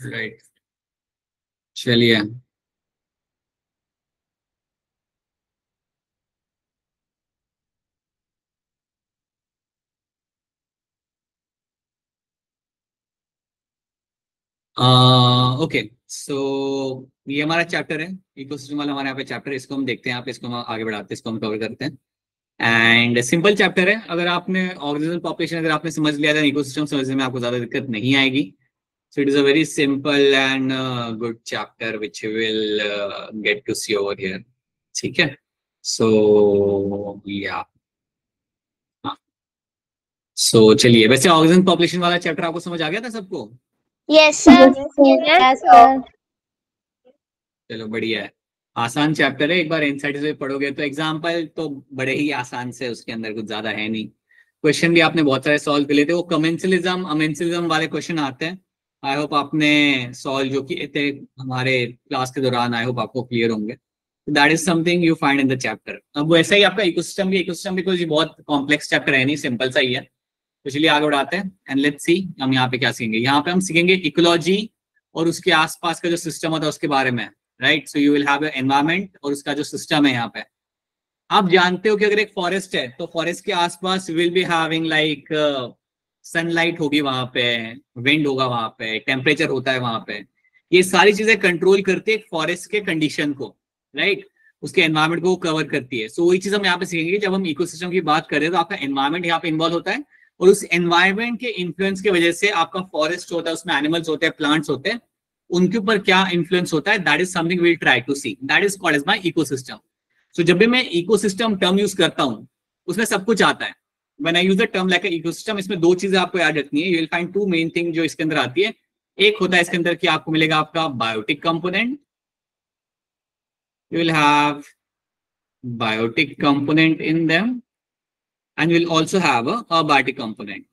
Right, चलिए। Okay, सो ये हमारा चैप्टर है, इकोसिस्टम वाला हमारे यहाँ पे चैप्टर है। इसको हम देखते हैं, यहाँ पे इसको हम आगे बढ़ाते हैं, इसको हम कवर करते हैं। एंड सिंपल चैप्टर है। अगर आपने ऑर्गेनिजल पॉपुलेशन अगर आपने समझ लिया था, इकोसिस्टम समझने में आपको ज्यादा दिक्कत नहीं आएगी। So it is a very simple and good chapter which will get to see over here. ठीक है, सो या सो चलिए, वैसे ऑक्सीजन पॉपुलेशन वाला चैप्टर आपको समझ आ गया था सबको? Yes sir. Yes sir. चलो बढ़िया है, आसान चैप्टर है। एक बार एनसीईआरटी से पढ़ोगे तो एग्जाम्पल तो बड़े ही आसान से, उसके अंदर कुछ ज्यादा है नहीं। क्वेश्चन भी आपने बहुत सारे सॉल्व कर लिए थे। वो कमेंसलिज्म अमेंसलिज्म वाले क्वेश्चन आते हैं, आई होप आपने सॉल्व जो किए थे हमारे क्लास के दौरान, आई होप आपको क्लियर होंगे। That is something you find in the chapter. अब वैसा ही आपका इकोसिस्टम भी कोई बहुत कॉम्प्लेक्स चैप्टर है नहीं, सिंपल सा ही है। तो चलिए आगे बढ़ाते हैं एंड लेट्स सी हम यहाँ पे क्या सीखेंगे। यहाँ पे हम सीखेंगे इकोलॉजी और उसके आसपास का जो सिस्टम होता है उसके बारे में। Right, so you will have environment और उसका जो सिस्टम है यहाँ पे। आप जानते हो कि अगर एक फॉरेस्ट है तो फॉरेस्ट के आसपास will be having like sunlight होगी वहां पे, विंड होगा वहां पे, टेम्परेचर होता है वहां पे। ये सारी चीजें कंट्रोल करती है फॉरेस्ट के कंडीशन को, राइट, उसके एनवायरमेंट को कवर करती है। सो वही चीज हम यहाँ पे सीखेंगे। जब हम इकोसिस्टम की बात करें तो आपका एनवायरमेंट यहाँ पे इन्वॉल्व होता है, और उस एनवायरमेंट के इन्फ्लुएंस की वजह से आपका फॉरेस्ट होता है, उसमें एनिमल्स होते हैं, प्लांट्स होते हैं, उनके ऊपर क्या इन्फ्लुएंस होता है। That is something will try to see, that is called as my ecosystem. So जब भी मैं इकोसिस्टम टर्म यूज करता हूं उसमें सब कुछ आता है। When I use the term like ecosystem, इसमें दो चीजें आपको याद रखनी है। You will find two main thing जो इसके अंदर आती है। एक होता है इसके अंदर कि आपको मिलेगा आपका biotic component, you will have biotic component in them, and we'll also have a abiotic component.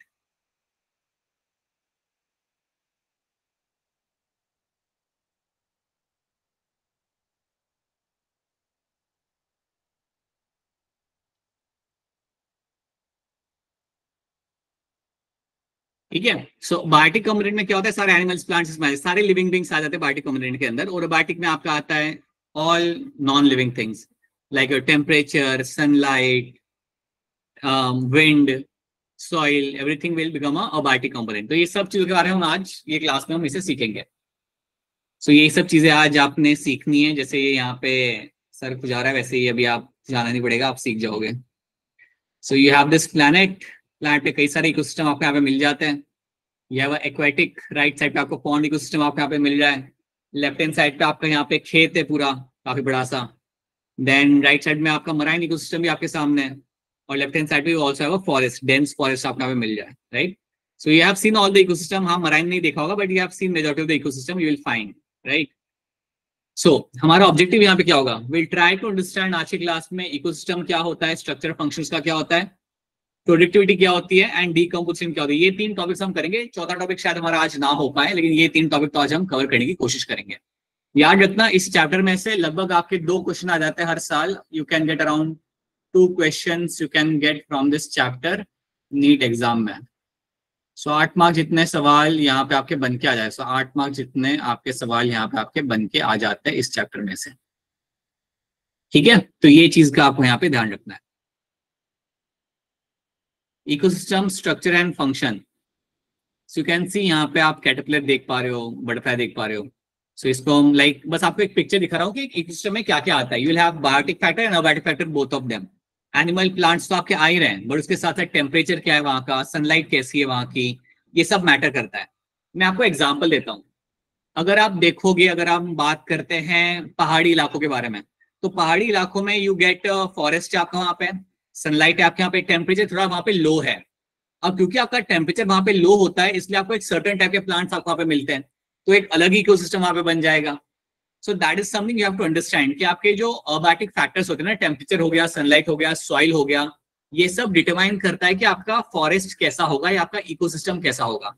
ठीक है, सो बायोटिक कंपोनेंट में क्या होता है, सारे एनिमल्स, प्लांट्स, सारे लिविंग बींग्स आ जाते हैं बायोटिक कंपोनेंट के अंदर। और बायोटिक में आपका आता है all non living things like temperature, sunlight, wind, soil, everything will become abiotic component. तो ये सब चीजों के बारे में हम आज ये क्लास में हम इसे सीखेंगे। सो ये सब चीजें आज आपने सीखनी है। जैसे ये यहाँ पे सर खुजा रहा है, वैसे ही अभी आप जाना नहीं पड़ेगा, आप सीख जाओगे। सो you have this planet, planet पे कई सारे इकोसिस्टम आपको यहाँ पे मिल जाते हैं। यह वह एक्वेटिक, राइट साइड पे आपको पॉन्ड इकोसिस्टम आपको यहाँ पे मिल रहा है। लेफ्ट हैंड साइड पे आपका यहाँ पे खेत है पूरा काफी बड़ा सा। देन राइट साइड में आपका मराइन इकोसिस्टम भी आपके सामने है, और लेफ्ट हैंड साइड पे also have a forest, dense forest आपको यहाँ पे मिल जाए। Right, so you have seen all the ecosystem. हाँ, मराइन नहीं देखा होगा but you have seen majority of the ecosystem, you will find. Right, so हमारा ऑब्जेक्टिव यहाँ पे क्या होगा, विल ट्राई टू अंडरस्टैंड आज की क्लास में इकोसिस्टम क्या होता है, स्ट्रक्चर फंक्शंस का क्या होता है, प्रोडक्टिविटी क्या होती है, एंड डीकम्पोजिशन क्या होती है। ये तीन टॉपिक्स हम करेंगे। चौथा टॉपिक शायद हमारा आज ना हो पाए, लेकिन ये तीन टॉपिक तो आज हम कवर करने की कोशिश करेंगे। याद रखना, इस चैप्टर में से लगभग आपके 2 क्वेश्चन आ जाते हैं हर साल। You can get around 2 questions you can get from this chapter NEET exam में। सो 8 मार्क्स जितने सवाल यहाँ पे आपके बन के आ जाए, 8 मार्क्स जितने आपके सवाल यहाँ पे आपके बन के आ जाते हैं इस चैप्टर में से। ठीक है, तो ये चीज का आपको यहाँ पे ध्यान रखना है। Ecosystem structure and function, so you can सी यहाँ पे आप कैटरपिलर देख पा रहे हो, बटरफ्लाई देख पा रहे हो। सो इसको हम लाइक बस आपको एक पिक्चर दिखा रहा हूँ कि इकोसिस्टम में क्या क्या आता है। You will have biotic factor and abiotic factor, both of them. Animal, plants तो आपके आ ही रहे हैं, बट उसके साथ साथ टेम्परेचर क्या है वहां का, सनलाइट कैसी है वहां की, ये सब मैटर करता है। मैं आपको एग्जाम्पल देता हूँ। अगर आप देखोगे, अगर आप बात करते हैं पहाड़ी इलाकों के बारे में, तो पहाड़ी इलाकों में यू गेट फॉरेस्ट आपका वहां पे, सनलाइट है आपके यहाँ पे, टेम्परेचर थोड़ा वहां पे लो है। अब क्योंकि आपका टेम्परेचर वहां पे लो होता है, इसलिए आपको एक सर्टेन टाइप के प्लांट्स आपको वहां पे मिलते हैं, तो एक अलग इकोसिस्टम वहां पे बन जाएगा। So that is something you have to understand कि आपके जो अबायोटिक फैक्टर्स होते हैं ना, टेम्परेचर हो गया, सनलाइट हो गया, सॉइल हो गया, ये सब डिटरमाइन करता है कि आपका फॉरेस्ट कैसा होगा या आपका इकोसिस्टम कैसा होगा।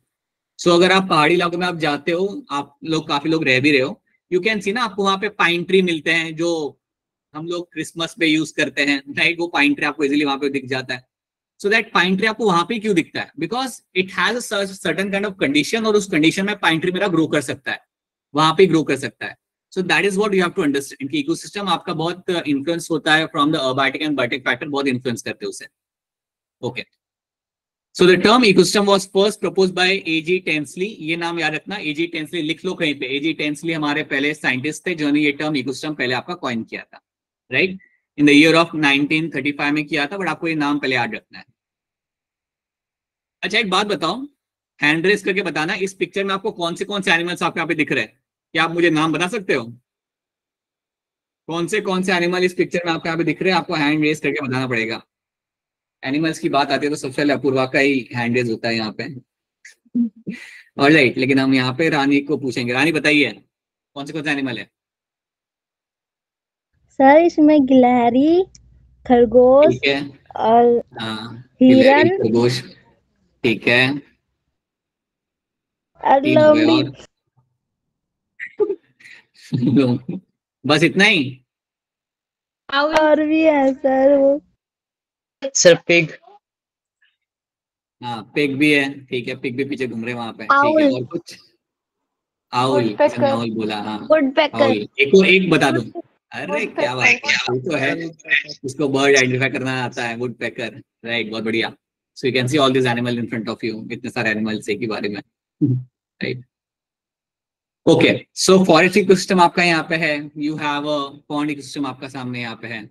सो अगर आप पहाड़ी इलाकों में आप जाते हो, आप लोग काफी लोग रह भी रहे हो, यू कैन सी ना, आपको वहां पे पाइन ट्री मिलते हैं जो हम लोग क्रिसमस पे यूज करते हैं, राइट, वो पाइन ट्री आपको इजीली वहां पे दिख जाता है। सो दैट पाइन ट्री आपको वहां पे क्यों दिखता है? Because it has a certain kind of condition, और उस कंडीशन में पाइन ट्री मेरा ग्रो कर सकता है, वहां पे ग्रो कर सकता है. So that is what you have to understand कि इकोसिस्टम आपका बहुत इन्फ्लुएंस होता है from the abiotic and biotic factor, बहुत इन्फ्लुएंस करते हैं उसे. Okay, so the term ecosystem was first proposed by A G Tansley. ये नाम याद रखना, एजी टेंसली लिख लो कहीं पे. एजी टेंसली हमारे पहले साइंटिस्ट थे जिन्होंने ये टर्म इकोसिस्टम पहले आपका कॉइन किया था, right? In the year of 1935 में किया था, बट आपको ये नाम पहले याद रखना है. अच्छा, एक बात बताओ, हैंड रेस करके बताना, इस पिक्चर में आपको कौन से एनिमल्स आपको यहाँ पे दिख रहे हैं? क्या आप मुझे नाम बता सकते हो? कौन से एनिमल इस पिक्चर में आपको यहाँ पे दिख रहे हैं? आपको हैंड रेस करके बताना पड़ेगा. एनिमल्स की बात आती है तो सबसे पहले अपूर्वा का ही हैंड रेस होता है यहाँ पे. ऑलराइट, लेकिन हम यहाँ पे रानी को पूछेंगे. रानी बताइए, कौन से एनिमल है? सर इसमें गिलहरी, खरगोश ठीक है, और हाँ, गिलहरी, हिरन खरगोश, ठीक है, और 3 हो गए. लोमड़ी और बस इतना ही? और भी है सर वो. Sir pig. हाँ, पिग भी है, ठीक है, पिग भी पीछे घूम रहे वहां पे, ठीक है. आउल, और कुछ? आउल, किसी ने आउल बोला, हाँ. वुडपेकर. आउल, एक बता दो. अरे क्या बात है, वो तो है, उसको बर्ड आइडेंटिफाई करना आता है, वुड पैकर, राइट, बहुत बढ़िया. सो you can see all this animal in front of you, इतने सारे एनिमल्स एक ही बारे में, right? Okay, so forest ecosystem आपका यहाँ पे है. You have a pond ecosystem आपका सामने यहाँ पे है.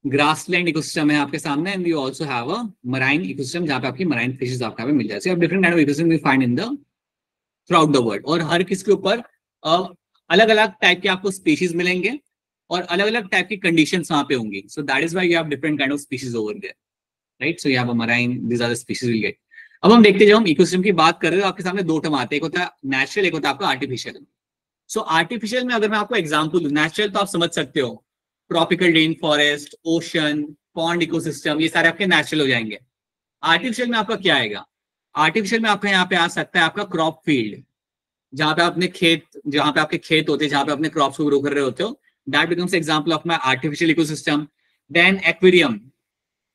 ग्रासलैंड इकोसिस्टम है आपके सामने, and you also have a marine ecosystem जहाँ पे आपकी मराइन फिशेस आपको यहाँ पे मिल जाती है. Different kind of ecosystem you find in the through out the world, और हर किसके ऊपर अलग अलग टाइप के आपको स्पीशीज मिलेंगे और अलग अलग टाइप की कंडीशंस वहां पे होंगी. So that is why you have different kind of species over there, right? So you have a marine, these are the species will get. अब हम देखते हैं, जब हम इकोसिस्टम की बात कर रहे हैं तो आपके सामने दो टर्म आते हैं, एक होता है नेचुरल, एक होता है आपका आर्टिफिशियल. सो आर्टिफिशियल में अगर मैं आपको एग्जांपल दूं, नेचुरल तो आप समझ सकते हो, tropical rain forest, ocean, pond ecosystem, ये सारे आपके नेचुरल हो जाएंगे. आर्टिफिशियल में आपका क्या आएगा? आर्टिफिशियल में आपका यहाँ पे आ सकता है आपका क्रॉप फील्ड, जहां पे अपने खेत, जहां पे आपके खेत होते हैं, जहां पे अपने क्रॉप्स को ग्रो कर रहे होते हो, that becomes example of my artificial ecosystem. Then aquarium,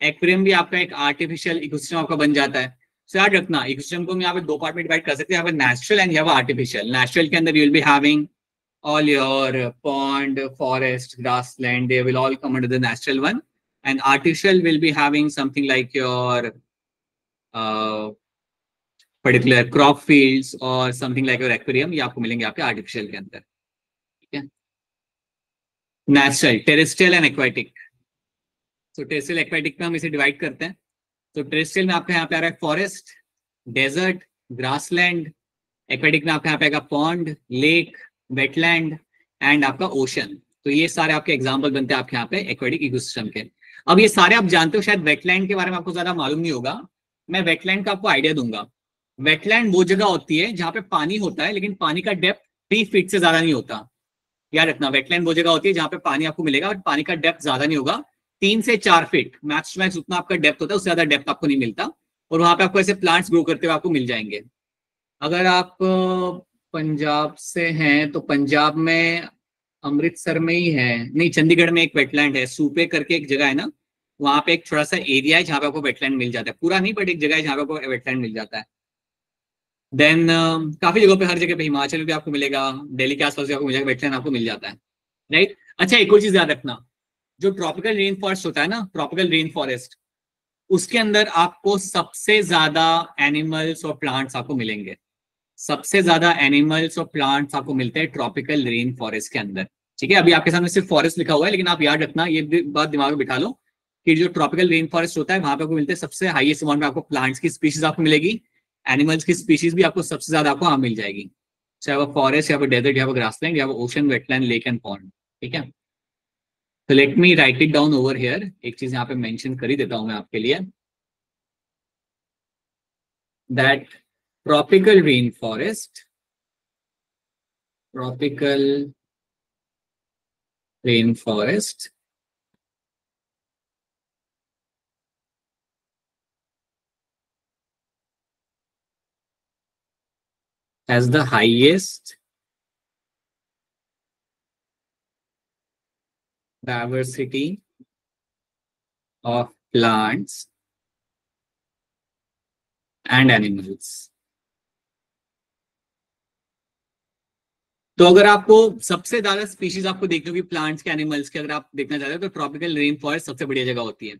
aquarium भी आपका एक आर्टिफिशियल इकोसिस्टम आपका बन जाता है. सो याद रखना, इकोसिस्टम को हम यहाँ पे दो पार्ट में डिवाइड कर सकते हैं, यहाँ पे नेचुरल एंड यहाँ पे आर्टिफिशियल. नेचुरल के अंदर you will be having all your pond, forest, grassland, they will all come under the natural one, and artificial will be having something like your particular crop fields or something like your aquarium. ये आपको मिलेंगे आपके artificial के अंदर, ठीक है? Natural, terrestrial and aquatic. So terrestrial aquatic में हम इसे डिवाइड करते हैं. तो टेरेस्ट्रियल में आपके यहाँ पे आ रहा है फॉरेस्ट, डेजर्ट, ग्रासलैंड. एक्वाटिक में आपके यहाँ पे आएगा पॉन्ड, लेक, वेटलैंड एंड आपका ओशन. तो ये सारे आपके एग्जांपल बनते हैं आपके यहाँ पे एक्वाटिक इकोसिस्टम के. अब ये सारे आप जानते हो, शायद वेटलैंड के बारे में आपको ज्यादा मालूम नहीं होगा. मैं वेटलैंड का आपको आइडिया दूंगा. वेटलैंड वो जगह होती है जहाँ पे पानी होता है, लेकिन पानी का डेप्थ 3 फीट से ज्यादा नहीं होता. याद रखना, वेटलैंड वो जगह होती है जहाँ पे पानी आपको मिलेगा, बट पानी का डेप्थ ज्यादा नहीं होगा, 3 से 4 फीट मैक्स टू मैक्स उतना आपका डेप्थ होता है, उससे ज्यादा डेप्थ आपको नहीं मिलता. और वहां पे आपको ऐसे प्लांट्स ग्रो करते हुए आपको मिल जाएंगे. अगर आप पंजाब से हैं तो पंजाब में अमृतसर में ही है, नहीं, चंडीगढ़ में एक वेटलैंड है, सूपे करके एक जगह है ना, वहां पे एक छोटा सा एरिया है जहाँ पे आपको वेटलैंड मिल जाता है. पूरा नहीं, बट एक जगह है जहाँ पे आपको वेटलैंड मिल जाता है. देन काफी जगहों पे, हर जगह पे, हिमाचल में भी आपको मिलेगा, दिल्ली के आसपास भी आपको मिलेगा, वेटलैंड आपको मिल जाता है, राइट? अच्छा, एक और चीज याद रखना, जो ट्रॉपिकल रेन फॉरेस्ट होता है ना, ट्रॉपिकल रेन फॉरेस्ट, उसके अंदर आपको सबसे ज्यादा एनिमल्स और प्लांट्स आपको मिलेंगे. सबसे ज्यादा एनिमल्स और प्लांट्स आपको मिलते हैं ट्रॉपिकल रेन फॉरेस्ट के अंदर, ठीक है? अभी आपके सामने सिर्फ फॉरेस्ट लिखा हुआ है, लेकिन आप याद रखना, ये बात दिमाग में बिठा लो कि जो ट्रॉपिकल रेन फॉरेस्ट होता है वहां पे आपको मिलते हैं सबसे हाईएस्ट अमाउंट में आपको प्लांट्स की स्पीशीज आपको मिलेगी, एनिमल्स की स्पीशीज भी आपको सबसे ज्यादा आपको वहां मिल जाएगी. चाहे वो फॉरेस्ट, या वो डेजर्ट, या वो ग्रासलैंड, या वो ocean, wetland, lake and pond, ठीक है? तो let me right it down over here. एक चीज यहाँ पे मेंशन कर ही देता हूं मैं आपके लिए, that tropical rainforest, tropical rainforest has the highest diversity of plants and animals. तो अगर आपको सबसे ज्यादा स्पीशीज आपको देखनी होगी प्लांट्स के, एनिमल्स के, अगर आप देखना चाहते हो तो ट्रॉपिकल रेन फॉरेस्ट सबसे बढ़िया जगह होती है।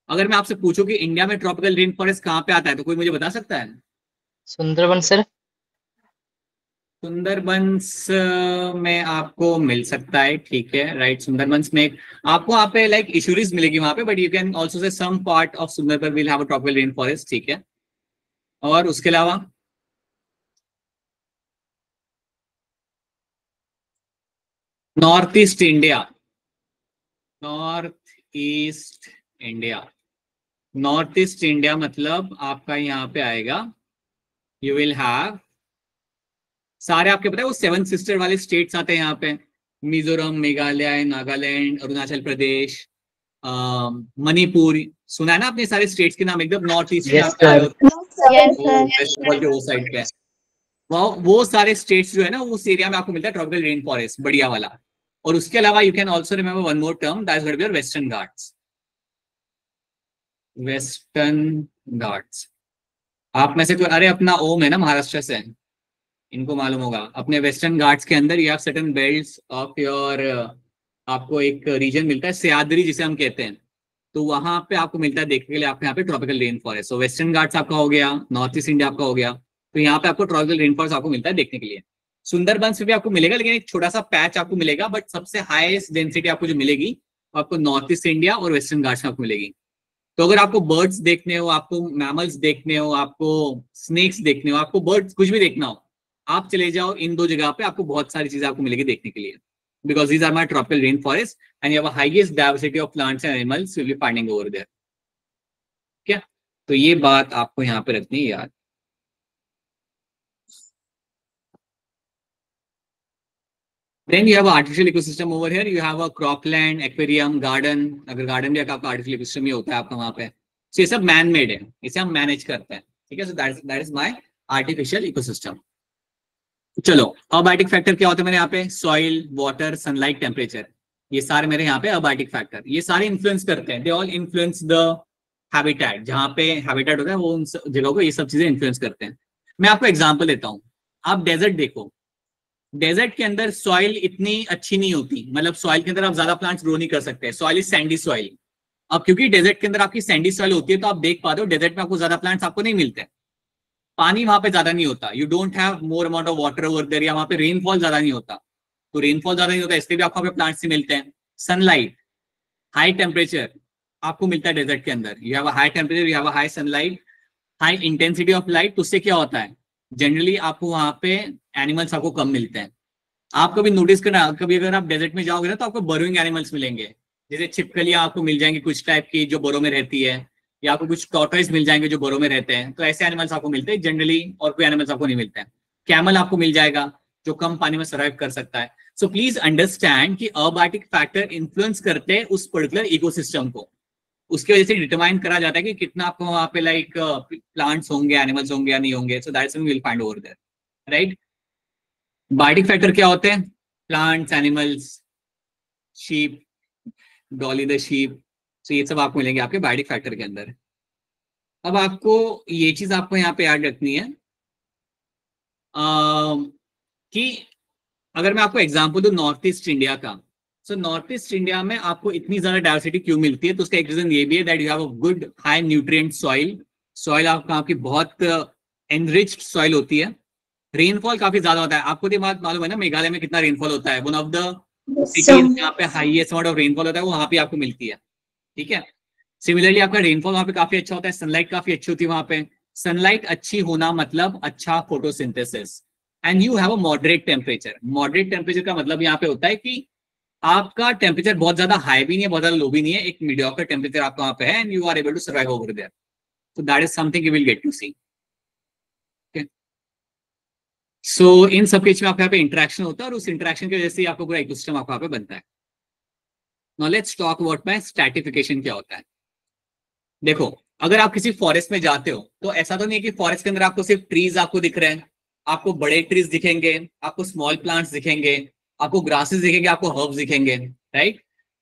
अगर मैं आपसे पूछूं कि इंडिया में ट्रॉपिकल रेन फॉरेस्ट कहाँ पे आता है, तो कोई मुझे बता सकता है? सुंदरबन सर। सुंदरबंस में आपको मिल सकता है, ठीक है, राइट। सुंदरबंस में आपको वहाँ पे लाइक इशूरीज मिलेगी वहाँ पे, but you can also say some part of Sundarban will have a tropical rain forest, ठीक है। और उसके अलावा north east India, north east India, north east India मतलब आपका यहाँ पे आएगा, यू विल हैव सारे, आपके पता है वो 7 सिस्टर वाले स्टेट्स आते हैं यहाँ पे, मिजोरम, मेघालय, नागालैंड, अरुणाचल प्रदेश, मणिपुर। सुना है ना आपने सारे स्टेट्स के नाम? एकदम नॉर्थ ईस्ट में Yes, आपके sir. Yes, वो sir. वेस्ट बंगाल के वो साइड पे, वो सारे स्टेट्स जो है ना उस एरिया में आपको मिलता है ट्रॉपिकल रेन फॉरेस्ट बढ़िया वाला। और उसके अलावा you can also remember one more term, that is going to be your Western Ghats. Western Ghats, आप में से कोई, अरे अपना ओम है ना महाराष्ट्र से, इनको मालूम होगा। अपने वेस्टर्न घाट्स के अंदर you have certain belts of your, आपको एक रीजन मिलता है सह्याद्री जिसे हम कहते हैं, तो वहां पे आपको मिलता है देखने के लिए आपको यहाँ पे ट्रॉपिकल रेन फॉरेस्ट। तो वेस्टर्न घाट्स आपका हो गया, नॉर्थ ईस्ट इंडिया आपका हो गया, तो यहाँ पे आपको ट्रॉपिकल रेन फॉरेस्ट आपको मिलता है देखने के लिए। सुंदरबंस में भी आपको मिलेगा, लेकिन एक छोटा सा पैच आपको मिलेगा, बट सबसे हाईएस्ट डेंसिटी आपको जो मिलेगी आपको नॉर्थ ईस्ट इंडिया और वेस्टर्न घाट्स में आपको मिलेगी। तो अगर आपको बर्ड्स देखने हो, आपको मैमल्स देखने हो, आपको स्नेक्स देखने हो, आपको बर्ड्स कुछ भी देखना हो, आप चले जाओ इन दो जगह पे, आपको बहुत सारी चीजें आपको मिलेगी देखने के लिए, because these are my tropical rain forest and you have highest diversity of plants and animals will be finding over there. क्या? तो ये बात आपको यहाँ पे रखनी है याद। Then you have an artificial ecosystem over here. You have a cropland, aquarium, garden. अगर garden भी आपका artificial ecosystem ही होता है आपका वहाँ पे, so ये सब man made है, इसे हम manage करते हैं, ठीक है। So that is my artificial ecosystem. चलो, अबायोटिक फैक्टर क्या होते हैं मेरे यहाँ पे? सॉइल, वाटर, सनलाइट, टेम्परेचर, ये सारे मेरे यहाँ पे अबायोटिक फैक्टर, ये सारे इन्फ्लुएंस करते हैं। They all influence the habitat, जहाँ पे हैबिटेट होता है वो उन जगहों को ये सब चीजें इन्फ्लुएंस करते हैं। मैं आपको एग्जांपल देता हूँ, आप डेजर्ट देखो, डेजर्ट के अंदर सॉइल इतनी अच्छी नहीं होती, मतलब सॉइल के अंदर आप ज्यादा प्लांट्स ग्रो नहीं कर सकते, सॉइल इज सैंडी सॉइल। अब क्योंकि डेजर्ट के अंदर आपकी सैंडी सॉइल होती है, तो आप देख पाते हो डेजर्ट में आपको ज्यादा प्लांट्स आपको नहीं मिलते, पानी वहां पे ज्यादा नहीं होता, you don't have more amount of water over there, या वहां पे रेनफॉल ज्यादा नहीं होता, तो रेनफॉल ज्यादा नहीं होता इसलिए भी आपको वहां पे प्लांट्स नहीं मिलते हैं। सनलाइट, हाई टेम्परेचर आपको मिलता है डेजर्ट के अंदर, you have a high temperature, you have a high sunlight, high intensity of light, तो उससे क्या होता है जनरली आपको वहां पे एनिमल्स आपको कम मिलते हैं। आप कभी नोटिस करना, कभी अगर आप डेजर्ट में जाओगे ना तो आपको बरोइंग एनिमल्स मिलेंगे, जैसे छिपकलियां आपको मिल जाएंगी कुछ टाइप की जो बोरों में रहती है, या आपको कुछ टॉर्टोइस मिल जाएंगे जो बोरों में रहते हैं, तो ऐसे एनिमल्स आपको मिलते हैं जनरली, और कोई एनिमल्स आपको नहीं मिलते हैं। कैमल आपको मिल जाएगा जो कम पानी में सर्वाइव कर सकता है। सो प्लीज अंडरस्टैंड कि अबायोटिक फैक्टर इन्फ्लुएंस करते हैं उस पर्टिकुलर इकोसिस्टम को, उसकी वजह से डिटरमाइन करा जाता है कि कितना आपको वहां पे लाइक प्लांट्स होंगे, एनिमल्स होंगे या नहीं होंगे। So that's what we will find over there, right. Biotic factor क्या होते हैं? Plants, animals, sheep, Dolly the sheep, तो ये सब आपको मिलेंगे आपके बायोटिक फैक्टर के अंदर। अब आपको ये चीज आपको यहाँ पे याद रखनी है कि अगर मैं आपको एग्जांपल दूं नॉर्थ ईस्ट इंडिया का, सो नॉर्थ ईस्ट इंडिया में आपको इतनी ज्यादा डाइवर्सिटी क्यों मिलती है? तो उसका एक रीजन ये भी है that you have a good high nutrient soil, soil आपकी बहुत एनरिच्ड सॉइल होती है, रेनफॉल काफी ज्यादा होता है। आपको ये बात मालूम है ना मेघालय में कितना रेनफॉल होता है? वन ऑफ द सिटीज जहाँ पे हाईएस्ट अमाउंट ऑफ रेनफॉल होता है वो वहां पे आपको मिलती है, ठीक है। सिमिलरली आपका रेनफॉल वहां पे काफी अच्छा होता है, सनलाइट काफी अच्छी होती है वहां पे, सनलाइट अच्छी होना मतलब अच्छा photosynthesis, and you have a moderate temperature. Moderate temperature का मतलब यहाँ पे होता है कि आपका टेम्परेचर बहुत ज्यादा हाई भी नहीं है, बहुत ज्यादा लो भी नहीं है, एक मीडियोकर टेम्परेचर आपका वहां पे है, and you are able to survive over there. So that is something you will get to see. So इन सब के बीच में आपके यहाँ पे इंटरेक्शन होता है, और उस इंटरेक्शन की वजह से आपको पूरा इकोसिस्टम आपको यहाँ पे बनता है। Now let's talk about my stratification क्या होता है। देखो, अगर आप किसी फॉरेस्ट में जाते हो तो ऐसा तो नहीं है कि फॉरेस्ट के अंदर आपको सिर्फ ट्रीज आपको दिख रहे हैं, आपको बड़े ट्रीज दिखेंगे, आपको स्मॉल प्लांट्स दिखेंगे, आपको ग्रासेस दिखेंगे, आपको हर्ब्स दिखेंगे, right.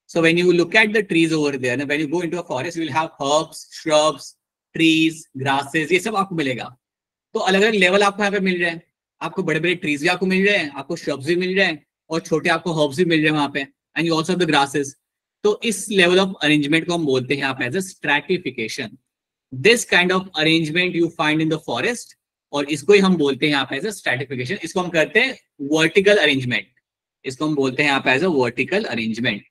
So when you look at the trees over there, when you go into a forest you will have herbs, shrubs, trees, grasses, ये सब आपको मिलेगा। तो अलग अलग लेवल आपको यहाँ पे मिल रहे हैं। आपको बड़े बड़े ट्रीज भी आपको मिल रहे हैं, आपको श्रब्स भी मिल रहे हैं, और छोटे आपको हर्ब्स भी मिल रहे हैं वहां पे, and you also the grasses. तो इस लेवल ऑफ अरेंजमेंट को हम बोलते हैं यहाँ पे as a stratification. This kind of arrangement you find in the forest, और इसको ही हम बोलते हैं यहाँ पे एज अ स्ट्रैटिफिकेशन। इसको हम करते हैं वर्टिकल अरेंजमेंट, इसको हम बोलते हैं यहाँ पे एज अ वर्टिकल अरेंजमेंट।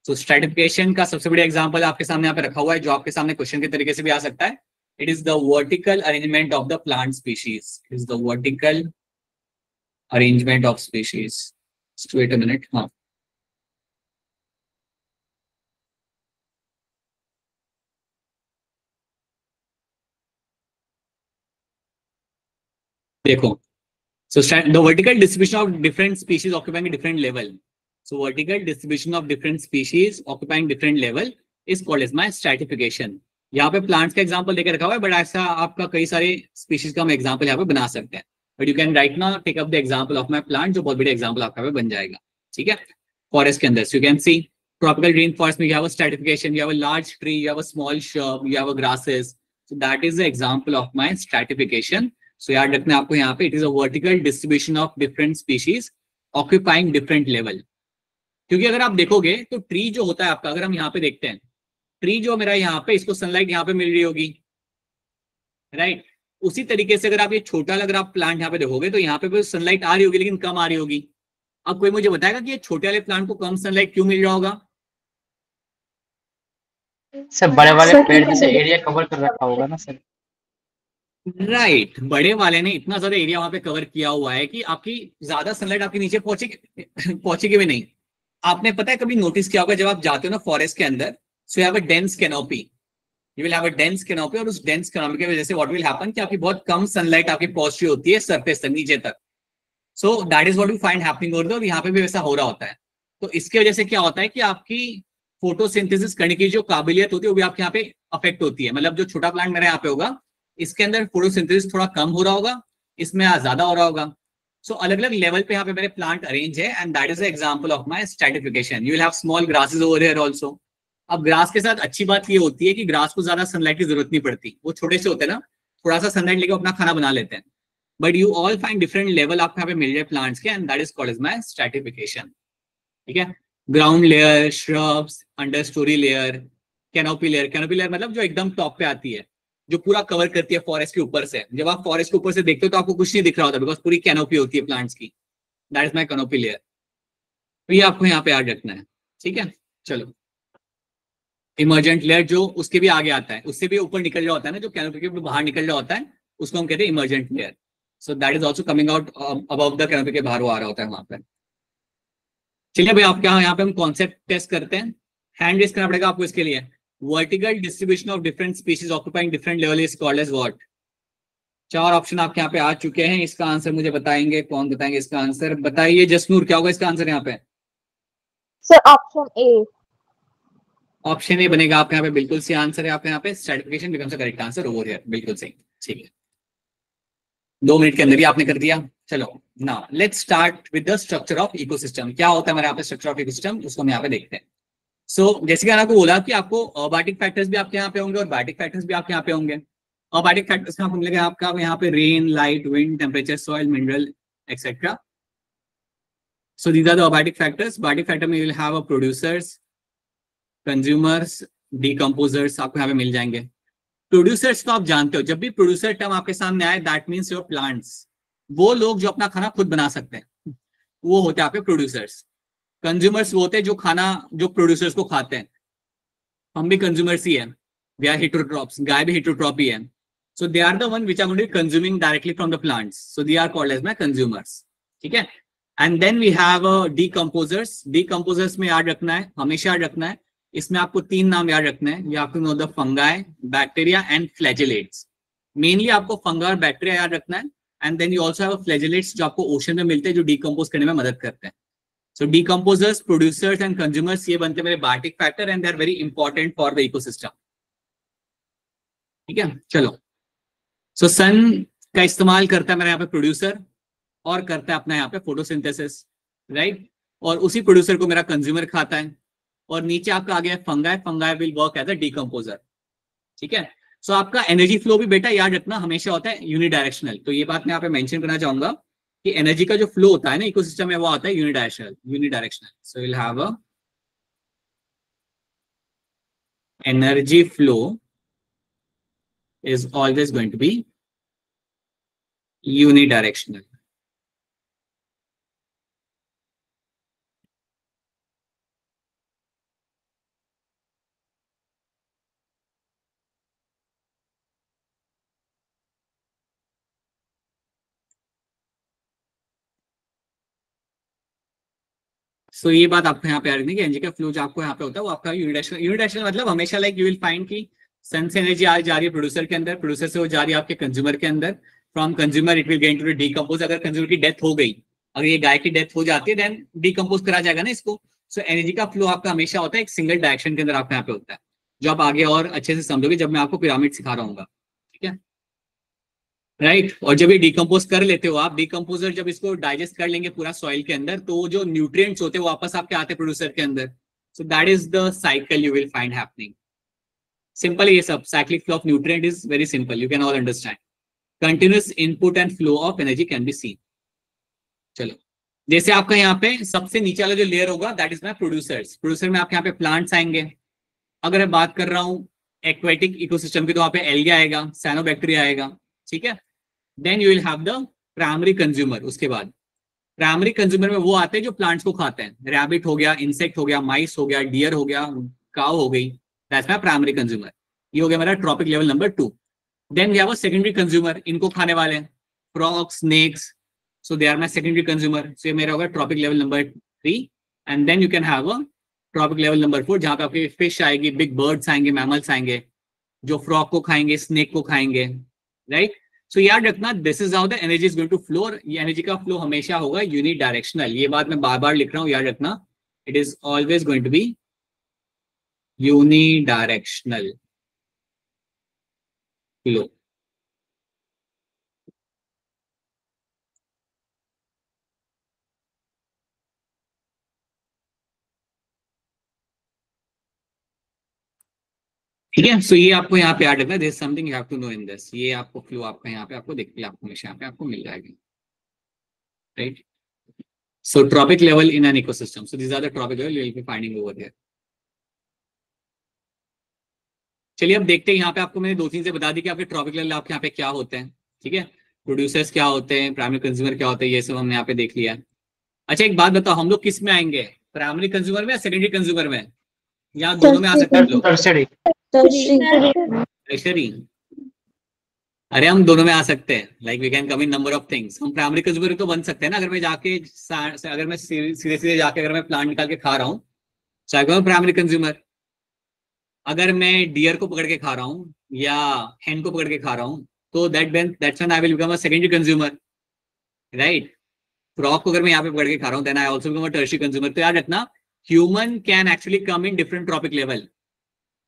तो स्ट्रैटिफिकेशन का सबसे बड़ा एग्जांपल आपके सामने यहाँ पे रखा हुआ है, जो आपके सामने क्वेश्चन के तरीके से भी आ सकता है। It is the vertical arrangement of the plant species. It is the vertical arrangement of species. Just wait a minute. हाँ, देखो, so the vertical distribution of different species occupying a different level. So vertical distribution of different species occupying different level is called as my stratification. यहाँ पे plants का example देकर रखा हुआ है, but ऐसा आपका कई सारे स्पीशीज का हम एग्जांपल यहाँ पे बना सकते हैं। But you can right now take up the example of my plant, जो बहुत बड़ा एग्जांपल आपका पे बन जाएगा। ठीक है, फॉरेस्ट के अंदर you can see tropical rain forest में you have a stratification, you have a large tree, you have a small shrub, you have a grasses. So that is the example of my stratification. So याद रखना है आपको यहाँ पे, it is a vertical distribution of different species occupying different level. क्योंकि अगर आप देखोगे तो ट्री जो होता है आपका, अगर हम यहाँ पे देखते हैं, ट्री जो मेरा यहाँ पे, इसको सनलाइट यहाँ पे मिल रही होगी, राइट। उसी तरीके से अगर आप ये छोटा अगर आप प्लांट यहाँ पे देखोगे तो यहाँ पे सनलाइट आ रही होगी, लेकिन कम आ रही होगी। अब कोई मुझे बताएगा कि ये छोटे वाले प्लांट को कम सनलाइट क्यों मिल रहा होगा? सर बड़े वाले पेड़ जैसे एरिया कवर कर रखा होगा ना सर। राइट, बड़े वाले ने इतना ज्यादा एरिया वहां पे कवर किया हुआ है कि आपकी ज्यादा सनलाइट आपके नीचे पहुंचेगी भी नहीं। आपने पता है कभी नोटिस किया होगा, जब आप जाते हो ना फॉरेस्ट के अंदर, सो you have a dense canopy, you will have a dense canopy, और उस डेंस कैनोपी की वजह से व्हाट विल हैपन कि आपकी बहुत कम सनलाइट आपकी पहुंच रही होती है सरफेस तक, नीचे तक। So that is what we find happening over there, और यहाँ पे भी वैसा हो रहा होता है। तो इसकी वजह से क्या होता है कि आपकी फोटोसिंथेसिस करने की जो काबिलियत होती है वो भी आपके यहाँ पे अफेक्ट होती है। मतलब जो छोटा प्लांट मेरे यहाँ पे होगा, इसके अंदर फोटोसिंथेसिस थोड़ा कम हो रहा होगा, इसमें ज्यादा हो रहा होगा। सो अलग अलग लेवल पे यहाँ पे मेरे प्लांट अरेंज है, and that is the example of my stratification. You will have small grasses over here also. अब ग्रास के साथ अच्छी बात ये होती है कि ग्रास को ज्यादा सनलाइट की जरूरत नहीं पड़ती, वो छोटे से होते हैं ना, थोड़ा सा सनलाइट लेके अपना खाना बना लेते हैं। But you all find different level आपको यहाँ पे मिल रहे प्लांट्स के, and that is called as my stratification. ठीक है, ground layer, shrubs, understory layer, canopy layer. Canopy layer मतलब जो एकदम टॉप पे आती है, जो पूरा कवर करती है फॉरेस्ट के ऊपर से। जब आप फॉरेस्ट के ऊपर से देखते हो तो आपको कुछ नहीं दिख रहा होता, बिकॉज पूरी कैनोपी होती है प्लांट्स की। That is my canopy layer. तो ये आपको यहाँ पे याद रखना है। ठीक है, चलो। इमर्जेंट लेयर जो उसके भी आगे आता है, उससे भी ऊपर निकल रहा होता है ना, जो कैनोपी के बाहर निकल रहा होता है, उसको हम कहते हैं emergent layer. So that is also coming out above the canopy के बाहर वो आ रहा होता है वहां पर। चलिए भाई, आप यहाँ पे हम कॉन्सेप्ट टेस्ट करते हैं। हैंड रेस करना पड़ेगा आपको इसके लिए। Vertical distribution of different species occupying different level is called as what? 4 option आपके यहाँ पे आ चुके हैं। इसका आंसर मुझे बताएंगे, कौन बताएंगे इसका आंसर? बताइए जसनूर, क्या होगा इसका आंसर यहाँ पे? Sir option A. Option A बनेगा आपके यहाँ पे, बिल्कुल सही आंसर है आपके यहाँ पे। Stratification becomes the correct answer over here, बिल्कुल सही। ठीक है, 2 मिनट के अंदर ही आपने कर दिया। चलो now let's start with the structure of ecosystem. क्या होता है हमारे यहाँ पे स्ट्रक्चर ऑफ इकोसिस्टम, उसको हम यहाँ पे देखते हैं। सो जैसे कि मैंने आपको बोला कि आपको अबायोटिक फैक्टर्स भी आपके यहाँ पे होंगे और बायोटिक फैक्टर्स भी आपके यहाँ पे होंगे। अबायोटिक फैक्टर्स का आपको मिलेगा आपका यहाँ पे rain, light, wind, temperature, soil, mineral etcetera. So these are the abiotic factors. Biotic factor में you will have a producers, consumers, decomposers आपको यहाँ पे मिल जाएंगे। प्रोड्यूसर्स तो आप जानते हो, जब भी प्रोड्यूसर टर्म आपके सामने आए दैट मीन्स योर प्लांट्स, वो लोग जो अपना खाना खुद बना सकते हैं, वो होते हैं आपके प्रोड्यूसर्स। कंज्यूमर्स वो होते हैं जो खाना जो प्रोड्यूसर्स को खाते हैं। हम भी कंज्यूमर्स ही हैं, वी आर हेटेरोट्रॉप्स, गाय भी हेटेरोट्रॉप ही है। So they are the one which are going to be consuming directly from the plants, so they are called as my consumers. ठीक है, and then we have decomposers. Decomposers में याद रखना है, हमेशा याद रखना है, इसमें आपको 3 नाम याद रखना है। You have to know the fungi, bacteria and flagellates. Mainly आपको फंगा और बैक्टीरिया याद रखना है, and then you also have flagellates जो आपको ओशन में मिलते हैं, जो डीकम्पोज करने में मदद करते हैं। So decomposers, producers and consumers, ये बनते हैं मेरे biotic factor, and they are very important for the ecosystem. ठीक है, चलो। सो सन का इस्तेमाल करता है मेरे यहाँ पे प्रोड्यूसर, और करता है अपना यहाँ पे फोटोसिंथेसिस, राइट। और उसी प्रोड्यूसर को मेरा कंज्यूमर खाता है। और नीचे आपका आ गया fungi, fungi will work as a decomposer. ठीक है, सो आपका एनर्जी फ्लो भी बेटा याद रखना हमेशा होता है यूनिडायरेक्शनल। तो ये बात मैं यहाँ पे मेंशन करना चाहूंगा कि एनर्जी का जो फ्लो होता है ना इकोसिस्टम में वो आता है unidirectional. So will have a energy flow is always going to be unidirectional. सो ये बात आपको यहाँ पे याद रखनी कि एनर्जी का फ्लो जो आपको यहाँ पे होता है वो आपका यूनिडायरेक्शनल मतलब हमेशा लाइक यू विल फाइंड कि सन से एनर्जी आ जा रही है प्रोड्यूसर के अंदर, प्रोड्यूसर से वो जा रही है आपके कंज्यूमर के अंदर, from consumer it will get to decompose. अगर कंज्यूमर की डेथ हो गई, अगर ये गाय की डेथ हो जाती है देन डीकंपोज करा जाएगा ना इसको। सो एनर्जी का फ्लो आपका हमेशा होता है एक सिंगल डायरेक्शन के अंदर आपका यहाँ पे होता है, जो आप आगे और अच्छे से समझोगे जब मैं आपको पिरामिड सिखा रहा हूँ। ठीक है राइट। और जब ये डिकम्पोज कर लेते हो आप, डिकम्पोजर जब इसको डाइजेस्ट कर लेंगे पूरा सॉइल के अंदर, तो जो न्यूट्रिएंट्स होते हैं वो वापस आपके आते हैं प्रोड्यूसर के अंदर। सो that is the cycle you will find happening. Simple ये सब cyclic flow of nutrient is very simple, you can all understand. Continuous input and flow of energy can be seen. चलो जैसे आपका यहाँ पे सबसे नीचे वाला जो लेयर होगा that is my producers. Producer में आपके यहाँ पे प्लांट्स आएंगे। अगर मैं बात कर रहा हूँ एक्वेटिक इकोसिस्टम की तो वहाँ पे एल्गा आएगा, साइनोबैक्टीरिया आएगा। ठीक है। Then you will have the primary consumer. उसके बाद प्राइमरी कंज्यूमर में वो आते हैं जो प्लांट्स को खाते हैं। रैबिट हो गया, इंसेक्ट हो गया, माइस हो गया, डियर हो गया, काउ हो गई, दैट्स माय प्राइमरी कंज्यूमर। ये हो गया मेरा trophic level number 2। Then we have a secondary consumer, इनको खाने वाले हैं frogs, snakes, so they are my secondary consumer. So ये मेरा होगा trophic level number 3। And then you can have a trophic level number 4 जहां पे आपके फिश आएगी, बिग बर्ड्स आएंगे, मैमल्स आएंगे जो फ्रॉग को खाएंगे, स्नेक को खाएंगे। राइट। सो याद रखना this is how the energy is going to flow. ये एनर्जी का फ्लो हमेशा होगा यूनिडायरेक्शनल। ये बात मैं बार बार लिख रहा हूँ, याद रखना it is always going to be unidirectional flow. ठीक है। सो ये आपको यहाँ पे याद रखना, this something you have to know in this. ये आपको फ्लो आपका यहाँ पे आपको देखते आपको हमेशा यहाँ पे आपको मिल जाएगा। Right. So trophic level in an ecosystem, so this are the trophic level you will be finding over here. चलिए अब देखते हैं यहाँ पे आपको मैंने 2 चीजें बता दी कि आपके ट्रॉपिक लेवल आपके यहाँ पे क्या होते हैं। ठीक है। प्रोड्यूसर्स क्या होते हैं, प्राइमरी कंज्यूमर क्या होते हैं, ये सब हमने यहाँ पे देख लिया है। अच्छा एक बात बताओ, हम लोग किस में आएंगे, प्राइमरी कंज्यूमर में या सेकेंडरी कंज्यूमर में? या दोनों में आ सकते हैं हम लोग? टर्शियरी। अरे हम दोनों में आ सकते हैं, like we can come in number of things. हम प्राइमरी कंज्यूमर तो बन सकते हैं ना। अगर मैं जाके अगर मैं सीधे सीधे जाके अगर मैं प्लांट निकाल के खा रहा हूँ चाहे मैं प्राइमरी कंज्यूमर। अगर मैं डियर को पकड़ के खा रहा हूँ या हैन को पकड़ के खा रहा हूँ तो that's when I will become a secondary consumer. Right. Frog को अगर मैं यहाँ पे पकड़ के खा रहा हूँ then I also become a tertiary consumer. तो याद रखना human can actually come in different trophic level.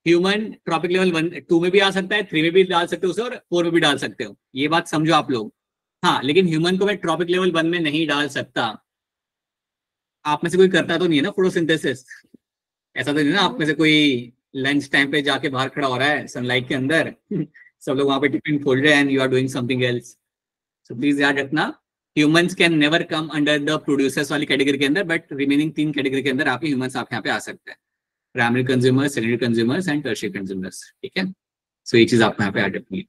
Human trophic level 1, 2 में भी आ सकता है, 3 में भी डाल सकते हो उसे, और 4 में भी डाल सकते हो। ये बात समझो आप लोग। हाँ लेकिन ह्यूमन को मैं ट्रॉपिक लेवल 1 में नहीं डाल सकता। आप में से कोई करता तो नहीं है ना फोटोसिंथेसिस? ऐसा तो नहीं ना आप में से कोई लंच टाइम पे जाके बाहर खड़ा हो रहा है सनलाइट के अंदर सब लोग वहां पे टिफिन खोल रहे हैं and you are doing something else. So please याद रखना humans can never come under the producers वाली कैटेगरी के अंदर, बट रिमेनिंग 3 कैटेगरी के अंदर आपके ह्यूमंस आपके यहाँ पे आ सकते हैं, primary consumers, secondary consumers and tertiary consumers. ठीक है। सो ये चीज आपको यहाँ पे याद रखनी है।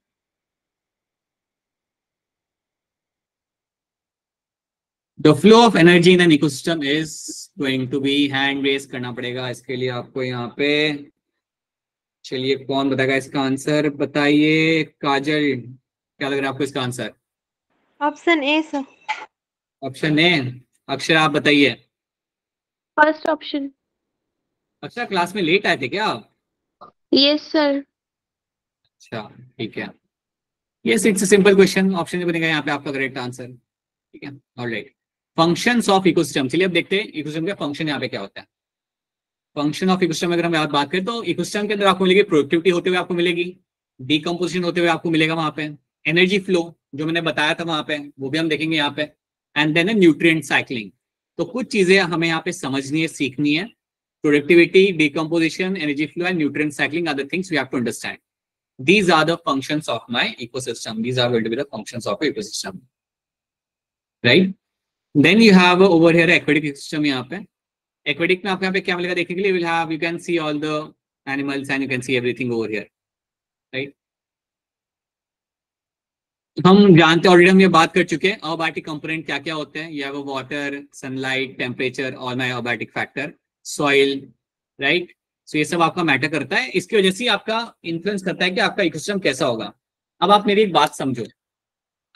The flow of energy in an ecosystem is going to be hand raise करना पड़ेगा इसके लिए आपको यहाँ पे। चलिए कौन बताएगा इसका आंसर? बताइए काजल, क्या लग रहा है आपको इसका answer? Option A sir. Option A. अक्षर आप बताइए। First option. अच्छा क्लास में लेट आए थे क्या आप? Yes sir. अच्छा ठीक है। Yes it's a simple question, option बनेगा यहाँ पे आपका करेक्ट आंसर। ठीक है ऑलराइट। फंक्शंस ऑफ इकोसिस्टम, चलिए अब देखते हैं इकोसिस्टम का फंक्शन यहाँ पे क्या होता है। फंक्शन ऑफ इकोसिस्टम अगर हम बात करें तो इकोसिस्टम के अंदर आपको मिलेगी प्रोडक्टिविटी होते हुए आपको मिलेगी, डीकम्पोजिशन होते हुए आपको मिलेगा वहां पे, एनर्जी फ्लो जो मैंने बताया था वहां पे वो भी हम देखेंगे यहाँ पे, एंड देन न्यूट्रिएंट साइक्लिंग। तो कुछ चीजें हमें यहाँ पे समझनी है, सीखनी है। Productivity, decomposition, energy flow and nutrient cycling are the things we have to understand. These are the functions of my ecosystem. These are going to be the functions of your ecosystem, right? Then you have over here aquatic ecosystem. यहाँ पे aquatic में आपको यहाँ पे क्या मिलेगा देखने के लिए? Will have, you can see all the animals and you can see everything over here, right? हम जानते हैं, ऑलरेडी हम ये बात कर चुके हैं अबायोटिक कंपोनेंट क्या क्या होते हैं. You have a water, sunlight, temperature, all my abiotic factor, soil, right? So ये सब आपका मैटर करता है. इसकी वजह से आपका इन्फ्लुएंस करता है कि आपका इकोसिस्टम कैसा होगा. अब आप मेरी एक बात समझो,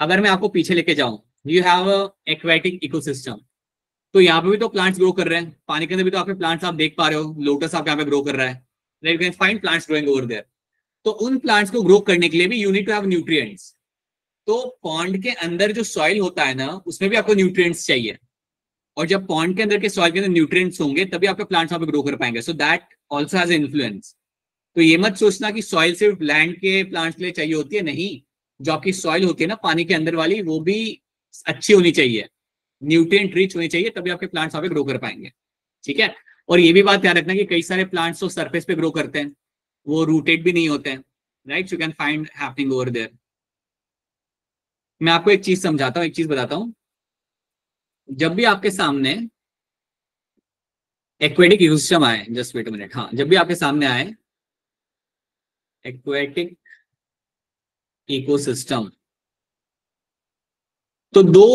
अगर मैं आपको पीछे लेके जाऊं, you have a aquatic ecosystem, तो यहाँ पे भी तो प्लांट्स ग्रो कर रहे हैं, पानी के अंदर भी तो आपके प्लांट्स आप देख पा रहे हो, लोटस आप यहाँ पे ग्रो कर रहा है, you can find plants growing over there. तो उन प्लांट्स को ग्रो करने के लिए भी you need to have nutrients. तो पॉन्ड के अंदर जो सॉइल होता है ना, उसमें भी आपको न्यूट्रिएंट्स चाहिए, और जब पॉन्ड के अंदर के सॉइल के अंदर न्यूट्रिएंट्स होंगे तभी आपके प्लांट्स वहां पे ग्रो कर पाएंगे. So that also has influence. तो ये मत सोचना कि सॉइल सिर्फ लैंड के प्लांट्स के लिए चाहिए होती है, नहीं. जो आपकी सॉइल होती है ना पानी के अंदर वाली, वो भी अच्छी होनी चाहिए, न्यूट्रिएंट रिच होनी चाहिए, तभी आपके प्लांट्स वहां पे ग्रो कर पाएंगे. ठीक है. और ये भी बात याद रखना कि कई सारे प्लांट्स तो सरफेस पे ग्रो करते हैं, वो रूटेड भी नहीं होते हैं, right? You can find happening over there. मैं आपको एक चीज समझाता हूँ, एक चीज बताता हूँ. जब भी आपके सामने एक्वेटिक इकोसिस्टम आए, जस्ट वेट अ मिनट, हाँ, जब भी आपके सामने आए एक्वेटिक इकोसिस्टम, तो दो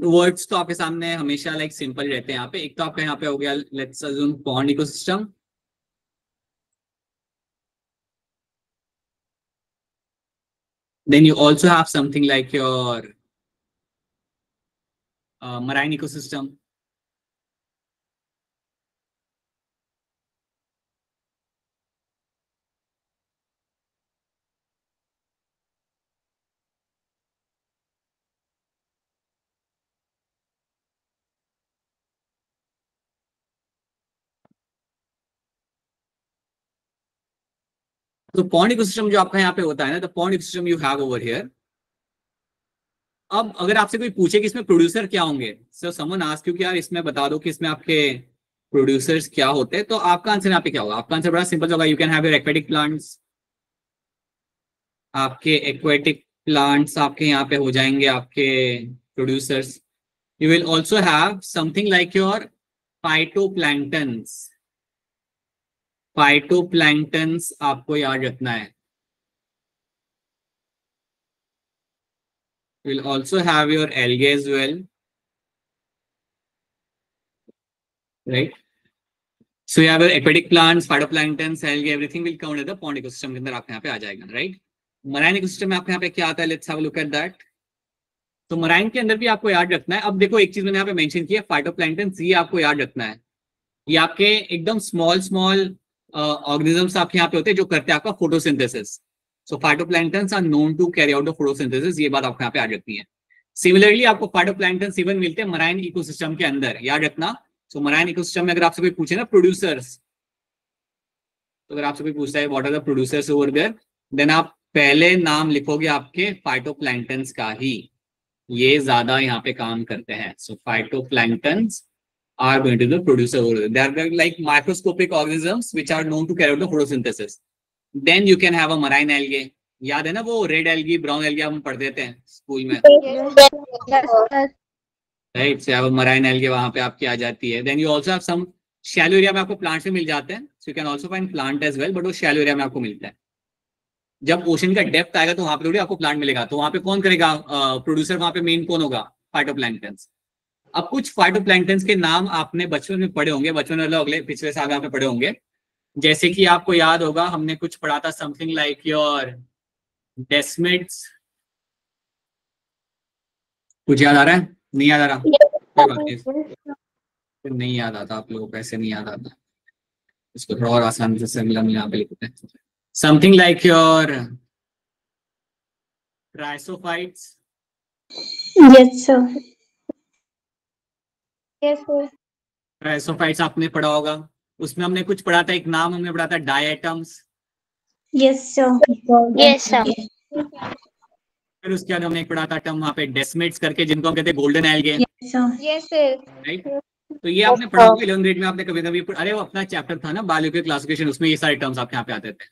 वर्ड्स तो आपके सामने हमेशा लाइक सिंपल रहते हैं यहाँ पे. एक तो आपका यहाँ पे हो गया, let's assume pond ecosystem. Then you also have something like your marine ecosystem. तो पॉन्ड इकोसिस्टम जो आपका यहाँ पे होता है ना, the pond ecosystem you have over here. अब अगर आपसे कोई पूछे कि इसमें प्रोड्यूसर क्या होंगे, सो समवन आस्क यू कि यार इसमें बता दो कि इसमें आपके प्रोड्यूसर्स क्या होते हैं, तो आपका आंसर यहाँ पे क्या होगा? आपका आंसर बड़ा सिंपल होगा. You can have your aquatic plants. आपके एक्वेटिक प्लांट्स आपके यहाँ पे हो जाएंगे आपके producers. You will also have something like your phytoplanktons. Phytoplanktons आपको याद रखना है. Will also have your algae as well, right? So you have your aquatic plants, phytoplanktons, algae, everything will come under the pond ecosystem के अंदर आपके यहाँ पे आ जाएगा, right? Marine ecosystem में आपके यहाँ पे क्या आता है? Let's have a look at that. तो marine के अंदर भी आपको याद रखना है. अब देखो एक चीज मैंने यहाँ पे मेंशन किया, phytoplanktons, ये आपको याद रखना है. ये आपके एकदम स्मॉल ऑर्गेनिजम्स आपके यहाँ पे होते हैं जो करते हैं आपका photosynthesis. So phytoplanktons are known to carry out the photosynthesis. ये बात आपको यहाँ पे याद रखनी है. Similarly आपको phytoplanktons even मिलते हैं marine ecosystem के अंदर, याद रखना. So marine ecosystem में अगर आपसे कोई पूछे ना producers, तो अगर आपसे कोई पूछता है what are the producers over there, then आप पहले नाम लिखोगे आपके phytoplanktons का ही. ये ज्यादा यहाँ पे काम करते हैं. So phytoplanktons are going to be the producer over there. They are like microscopic organisms which are known to carry out the photosynthesis. Then you can have a marine algae. याद है ना वो रेड एल्गी, ब्राउन एल्गी हम पढ़ते थे school में, right? से अब मराइन एल्गे वहां पे आपकी आ जाती है. Then you also have some shallow area में आपको प्लांट्स भी मिल जाते हैं. So you can also find plant as well, but वो शैलो एरिया में आपको मिलता है. जब ओशन का डेप्थ आएगा तो वहां पे थोड़ी आपको प्लांट मिलेगा. तो वहां पे कौन करेगा प्रोड्यूसर? वहां पे मेन कौन होगा? फाइटोप्लैंक्टन्स. अब कुछ फाइटोप्लैंक्टन्स के नाम आपने बचपन में पढ़े होंगे, बचपन में अगले पिछले साल यहाँ पे पढ़े होंगे. जैसे कि आपको याद होगा हमने कुछ पढ़ा था समथिंग लाइक योर डेस्मिड्स. कुछ याद आ रहा है? नहीं याद आ रहा? कोई बात नहीं, नहीं याद आता आप लोगों को, ऐसे नहीं याद आता. इसको थोड़ा और आसान से हम यहाँ पे लिखते हैं. Something like your chrysophytes. Yes sir. Yes sir. Chrysophytes आपने पढ़ा होगा. उसमें हमने कुछ पढ़ा था, एक नाम हमने पढ़ा था diatoms. Yes sir. Yes sir. फिर उसके बाद हमने एक पढ़ा था टर्म वहाँ पे डेस्मिड्स करके, जिनको हम कहते हैं golden algae. Yes sir. Right? तो ये आपने पढ़ा होगा 11th ग्रेड में. आपने कभी कभी, अरे वो अपना चैप्टर था ना बायोलॉजिकल क्लासिफिकेशन, उसमें ये सारे टर्म्स आपके यहाँ पे आते थे.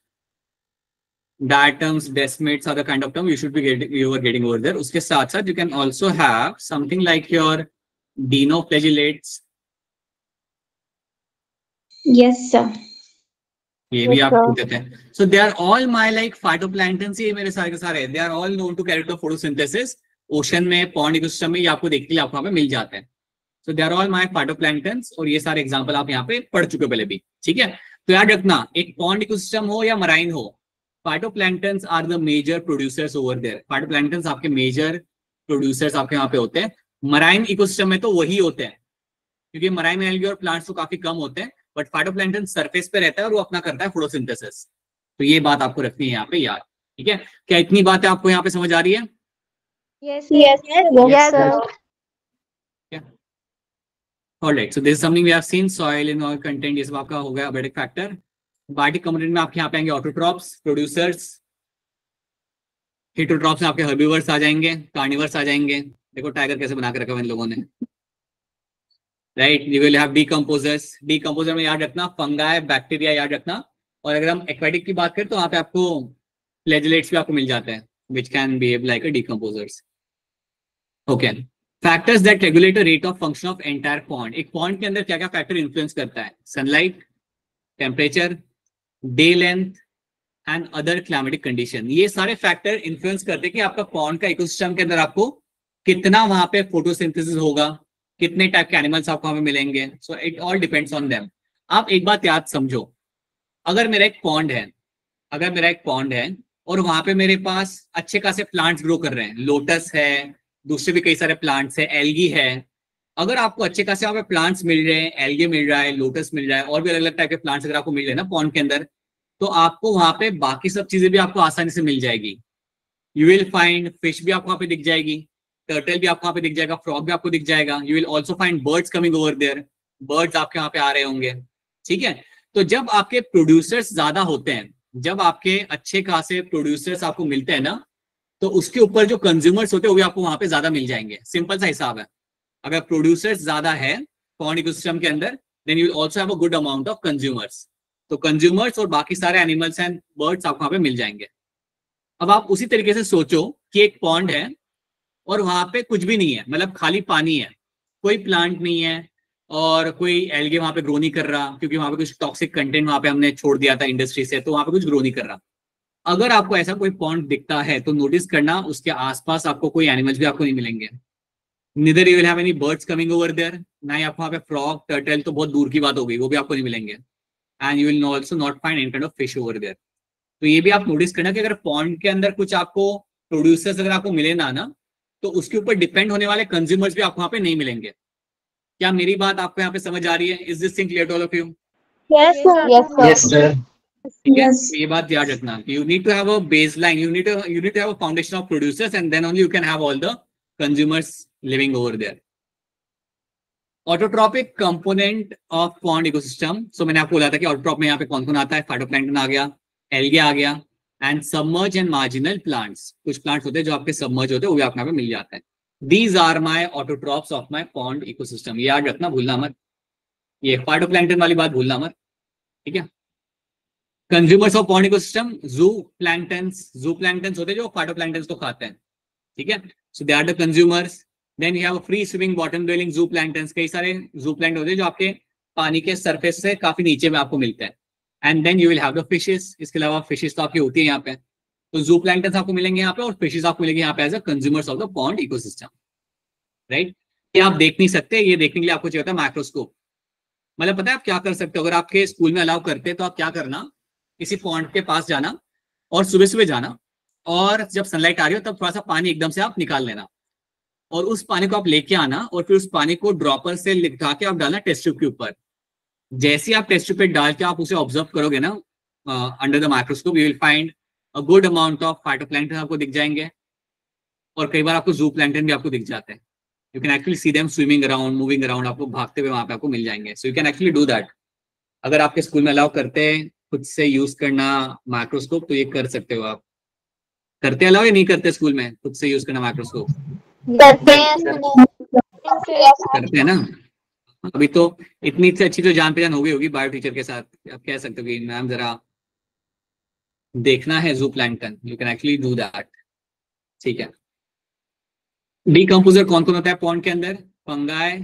Datums, decimates are the kind of term you should be getting over there. उसके साथ साथ you can also have something like your dinoflagellates. Yes, sir. ये भी आप पूछ देते हैं. So they are all my like phytoplanktons. ये मेरे सारे के सारे. They are all known to carry out photosynthesis. Ocean में, पॉन्ड इकोसिस्टम में, ये आपको देखने आपको यहाँ पे मिल जाते हैं. So they are all my phytoplanktons. और ये सारे एग्जांपल आप यहाँ पे पढ़ चुके पहले भी. ठीक है. तो याद रखना, एक पॉन्ड इकोसिस्टम हो या मराइन हो, phytoplanktons are the major producers over there. Phytoplanktons आपके मेजर प्रोड्यूसर्स आपके यहाँ पे होते हैं. मराइन इकोसिस्टम में तो वही होते हैं, क्योंकि मराइन एल्गी और प्लांट्स तो काफी कम होते हैं, बट फाइटोप्लैंक्टन सरफेस पे रहता है और वो अपना करता है फोटोसिंथेसिस. तो ये बात आपको रखनी है यहाँ पे याद. ठीक है. क्या इतनी बातें आपको यहाँ पे समझ आ रही है? Yes, sir. Alright, so this is something we have seen. Soil in oil content, ये सब आपका हो गया अबेटिक फैक्टर. बायोटिक कंपोनेंट में आपके यहाँ पे आएंगे ऑटोट्रॉप्स, प्रोड्यूसर्स. हेटेरोट्रॉप्स में आपके हर्बीवर्स आ जाएंगे, कार्निवर्स आ जाएंगे. देखो टाइगर कैसे बना के रखा है इन लोगों ने. Right, you will have decomposers. Decomposer में याद रखना फंगाई, बैक्टीरिया याद रखना. और अगर हम एक्वेटिक की बात करें तो वहाँ पे आपको फ्लैजेलेट्स भी आपको मिल जाते हैं, which can behave like a decomposers. Okay. Factors that regulate the rate of function of entire pond. एक pond के अंदर क्या क्या फैक्टर इन्फ्लुएंस करता है? Sunlight, temperature, day length and other climatic condition. ये सारे फैक्टर इन्फ्लुएंस करते हैं कि आपका पॉन्ड का इकोसिस्टम के अंदर आपको कितना वहां पे फोटोसिंथेसिस होगा, कितने टाइप के एनिमल्स आपको वहां पे मिलेंगे. So it all depends on them. आप एक बात याद समझो, अगर मेरा एक पॉन्ड है और वहां पे मेरे पास अच्छे खासे प्लांट्स ग्रो कर रहे हैं, लोटस है, दूसरे भी कई सारे प्लांट्स है, एल्गी है. अगर आपको अच्छे खासे वहां पे प्लांट्स मिल रहे हैं, एल्गी मिल रहा है, लोटस मिल रहा है, और भी अलग अलग टाइप के प्लांट्स अगर आपको मिल रहे हैं ना पॉन्ड के अंदर, तो आपको वहां पे बाकी सब चीजें भी आपको आसानी से मिल जाएगी. यू विल फाइंड फिश भी आपको वहां पे दिख जाएगी, टर्टल भी आपको वहां पे दिख जाएगा, फ्रॉग भी आपको दिख जाएगा. You will also find birds coming over there. Birds आपके वहां पे आ रहे होंगे. ठीक है. तो जब आपके प्रोड्यूसर्स ज्यादा होते हैं, जब आपके अच्छे खासे प्रोड्यूसर्स आपको मिलते हैं ना, तो उसके ऊपर जो कंज्यूमर्स होते हैं वो भी आपको वहां पे ज्यादा मिल जाएंगे. सिंपल सा हिसाब है. अगर प्रोड्यूसर्स ज्यादा है पॉन्ड इकोसिस्टम के अंदर, then you will also have a good amount of consumers. तो कंज्यूमर्स और बाकी सारे एनिमल्स एंड बर्ड्स आपको वहां पे मिल जाएंगे. अब आप उसी तरीके से सोचो कि एक पॉन्ड है और वहां पे कुछ भी नहीं है, मतलब खाली पानी है, कोई प्लांट नहीं है और कोई एल्गे वहां पे ग्रो नहीं कर रहा, क्योंकि वहां पे कुछ टॉक्सिक कंटेंट वहां पे हमने छोड़ दिया था इंडस्ट्री से, तो वहां पे कुछ ग्रो नहीं कर रहा. अगर आपको ऐसा कोई पॉन्ड दिखता है तो नोटिस करना उसके आसपास आपको कोई एनिमल्स भी आपको नहीं मिलेंगे. Neither you will have any birds coming over there. ना ही आपको वहां पे फ्रॉग, टर्टल तो बहुत दूर की बात हो गई, वो भी आपको नहीं मिलेंगे. And you will also not find any kind of fish over there. तो ये भी आप नोटिस करना कि अगर पॉन्ड के अंदर कुछ आपको प्रोड्यूसर्स अगर आपको मिले ना, तो उसके ऊपर डिपेंड होने वाले कंज्यूमर्स भी आपको वहां पे नहीं मिलेंगे. क्या मेरी बात आपको यहाँ पे समझ आ रही है? Is this thing clear to all of you? Yes, sir. Yes, sir. ठीक है. Yes. तो ये बात याद रखना, you need to have a baseline, you need to have a foundation of producers and then only you can have all the consumers living over there. Autotrophic component of pond ecosystem. So मैंने आपको बोला था कि autotroph में यहाँ पे कौन कौन आता है. फाइटोप्लैंक्टन आ गया, एल्गे आ गया, and submerge and marginal plants. कुछ प्लांट्स होते हैं जो आपके सबमर्ज होते हैं, वो भी आपके यहाँ पे मिल जाते हैं. These are my autotrophs of my pond ecosystem. ये याद रखना, भूलना मत. ये फाइटोप्लैंक्टन वाली बात भूलना मत. ठीक है. Consumers of pond ecosystem, zooplanktons होते हैं जो फाइटोप्लैंक्टन्स को खाते हैं. ठीक है. So they are the consumers. Then you have a free swimming bottom dwelling zooplanktons. कई सारे जू प्लैंक्टन होते हैं जो आपके पानी के सरफेस से काफी नीचे में आपको मिलते हैं. And then you will have the fishes. इसके अलावा फिशेस तो आपकी होती है यहाँ पे. तो जू प्लैंक्टन्स आपको मिलेंगे यहाँ पे और फिशेस आपको मिलेंगे यहाँ पे as a consumers of the pond ecosystem. Right. ये आप देख नहीं सकते, ये देखने के लिए आपको चाहिए होता है माइक्रोस्कोप. मतलब पता है आप क्या कर सकते हो? अगर आपके स्कूल में अलाउ करते हैं तो आप क्या करना, किसी पॉन्ड के पास जाना और सुबह सुबह जाना, और जब सनलाइट आ रही हो तब थोड़ा सा पानी एकदम से आप निकाल लेना और उस पानी को आप लेके आना और फिर उस पानी को ड्रॉपर से लिखा के आप डालना टेस्ट ट्यूब के ऊपर. जैसे ही आप टेस्ट ट्यूब पे डाल के आप उसे ऑब्जर्व करोगे ना under the microscope, you will find a good amount of phytoplankton आपको दिख जाएंगे और कई बार आपको जू प्लैंक्टन भी आपको दिख जाते हैं. You can actually see them swimming around, moving around. आपको भागते हुए वहां पे आपको मिल जाएंगे. So you can actually do that. अगर आपके स्कूल में अलाउ करते हैं खुद से यूज करना माइक्रोस्कोप, तो ये कर सकते हो आप. करते अलाउ या नहीं करते स्कूल में खुद से यूज करना माइक्रोस्कोप? करते हैं ना. अभी तो इतनी अच्छी तो जान पहचान हो गई होगी बायो टीचर के साथ, आप कह सकते हो कि मैम जरा देखना है जू plankton, you can actually do that. ठीक है, डीकंपोजर कौन कौन होता है पॉन्ड के अंदर? Fungi,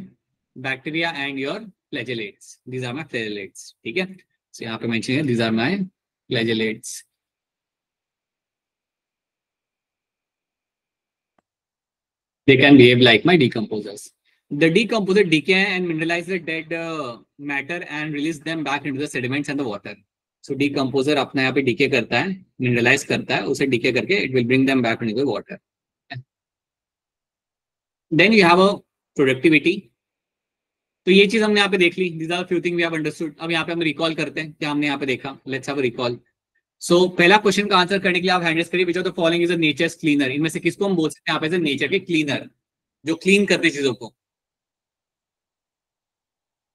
bacteria and your flagellates. These are my flagellates. ठीक है, so यहाँ पे मेंशन है these are my flagellates. They can behave like my decomposers. The decomposer decay and mineralize the dead matter and release them back into the sediments and the water. So decomposer अपना यहाँ पे decay करता है, mineralize करता है, उसे decay करके it will bring them back into the water. Then you have a productivity. तो ये चीज हमने यहाँ पे देख ली. These are few things we have understood. अब यहाँ पे हम recall करते हैं क्या हमने यहाँ पे देखा. Let's have a recall. So पहला क्वेश्चन का आंसर करने के लिए आप हैंडल्स करिए, विच of the following is a natures cleaner. इनमें से किसको हम बोल सकते हैं यहाँ पे नेचर के क्लीनर, जो क्लीन करते चीजों को?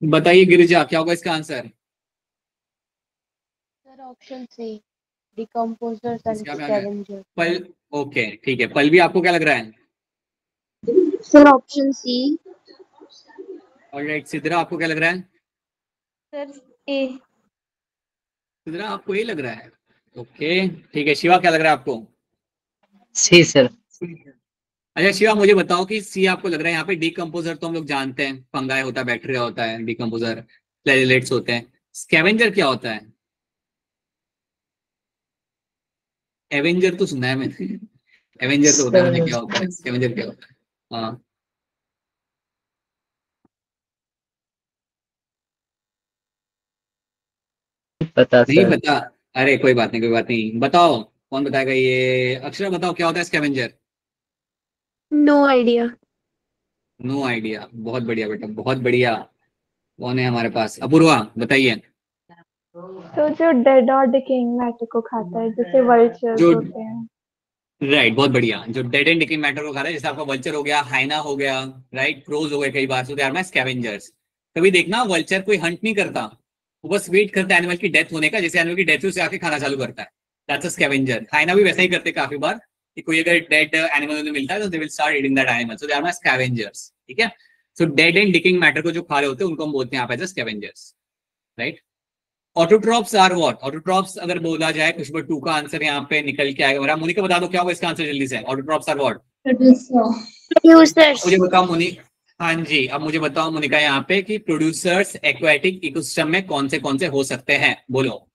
बताइए गिरिजा, क्या होगा इसका answer? Sir option C, decomposers and scavengers. Pal, okay ठीक है, पल भी आपको क्या लग रहा है? Sir option C. Alright, Sidra आपको क्या लग रहा है? सर ए। सिद्रा आपको ए लग रहा है, ओके ठीक है। शिवा क्या लग रहा है आपको? सी सर। अच्छा शिवा, मुझे बताओ कि सी आपको लग रहा है। यहाँ पे डीकंपोजर तो हम लोग जानते हैं, फंगाई होता है, बैक्टीरिया होता है, डीकंपोजर फ्लैजेलेट्स होते हैं। स्कैवेंजर क्या होता है? एवेंजर तो सुना है मैंने, एवेंजर तो होता है, मुझे क्या होता है, स्कैवेंजर क्या होता है? हाँ पता नहीं सर। पता? अरे कोई बात नहीं, कोई बात नहीं, बताओ कौन बताएगा ये? अक्षरा बताओ क्या होता है scavenger? No idea. No idea, बहुत बढ़िया बेटा, बहुत बढ़िया। कौन है हमारे पास? अपूर्वा बताइए। तो जो डेड और डिकेइंग मैटर को खाता है, जैसे वल्चर्स जो होते हैं। राइट, बहुत बढ़िया, जो डेड एंड डिकेइंग मैटर को खाता है, जैसे आपका वल्चर हो गया, हाइना हो गया, राइट, क्रोज हो गए कई बार, सो दे आर माय स्कैवेंजर्स। कभी देखना वल्चर कोई हंट नहीं करता, वो बस वेट करता है एनिमल की डेथ होने का, जैसे एनिमल की डेथ हुई उसे आके खाना चालू करता है। That's a scavenger. हाइना भी वैसा ही करते काफी बार, कि कोई अगर डेड एनिमल उन्हें मिलता है तो they will start eating that animal, so they are my scavengers. ठीक है, so dead and decaying matter को जो खा रहे होते हैं उनको हम बोलते हैं यहाँ पे scavengers, right. Autotrophs are what? Autotrophs अगर बोला जाए, क्वेश्चन नंबर 2 का आंसर यहाँ पे निकल के आएगा। मेरा मोनिका बता दो क्या होगा इसका आंसर जल्दी से। Autotrophs are what? प्रोड्यूसर्स। मुझे बताओ मुनि, हाँ जी, अब मुझे बताओ मोनिका यहाँ पे कि प्रोड्यूसर्स एक्वाटिक इकोसिस्टम में कौन से हो सकते हैं, बोलो।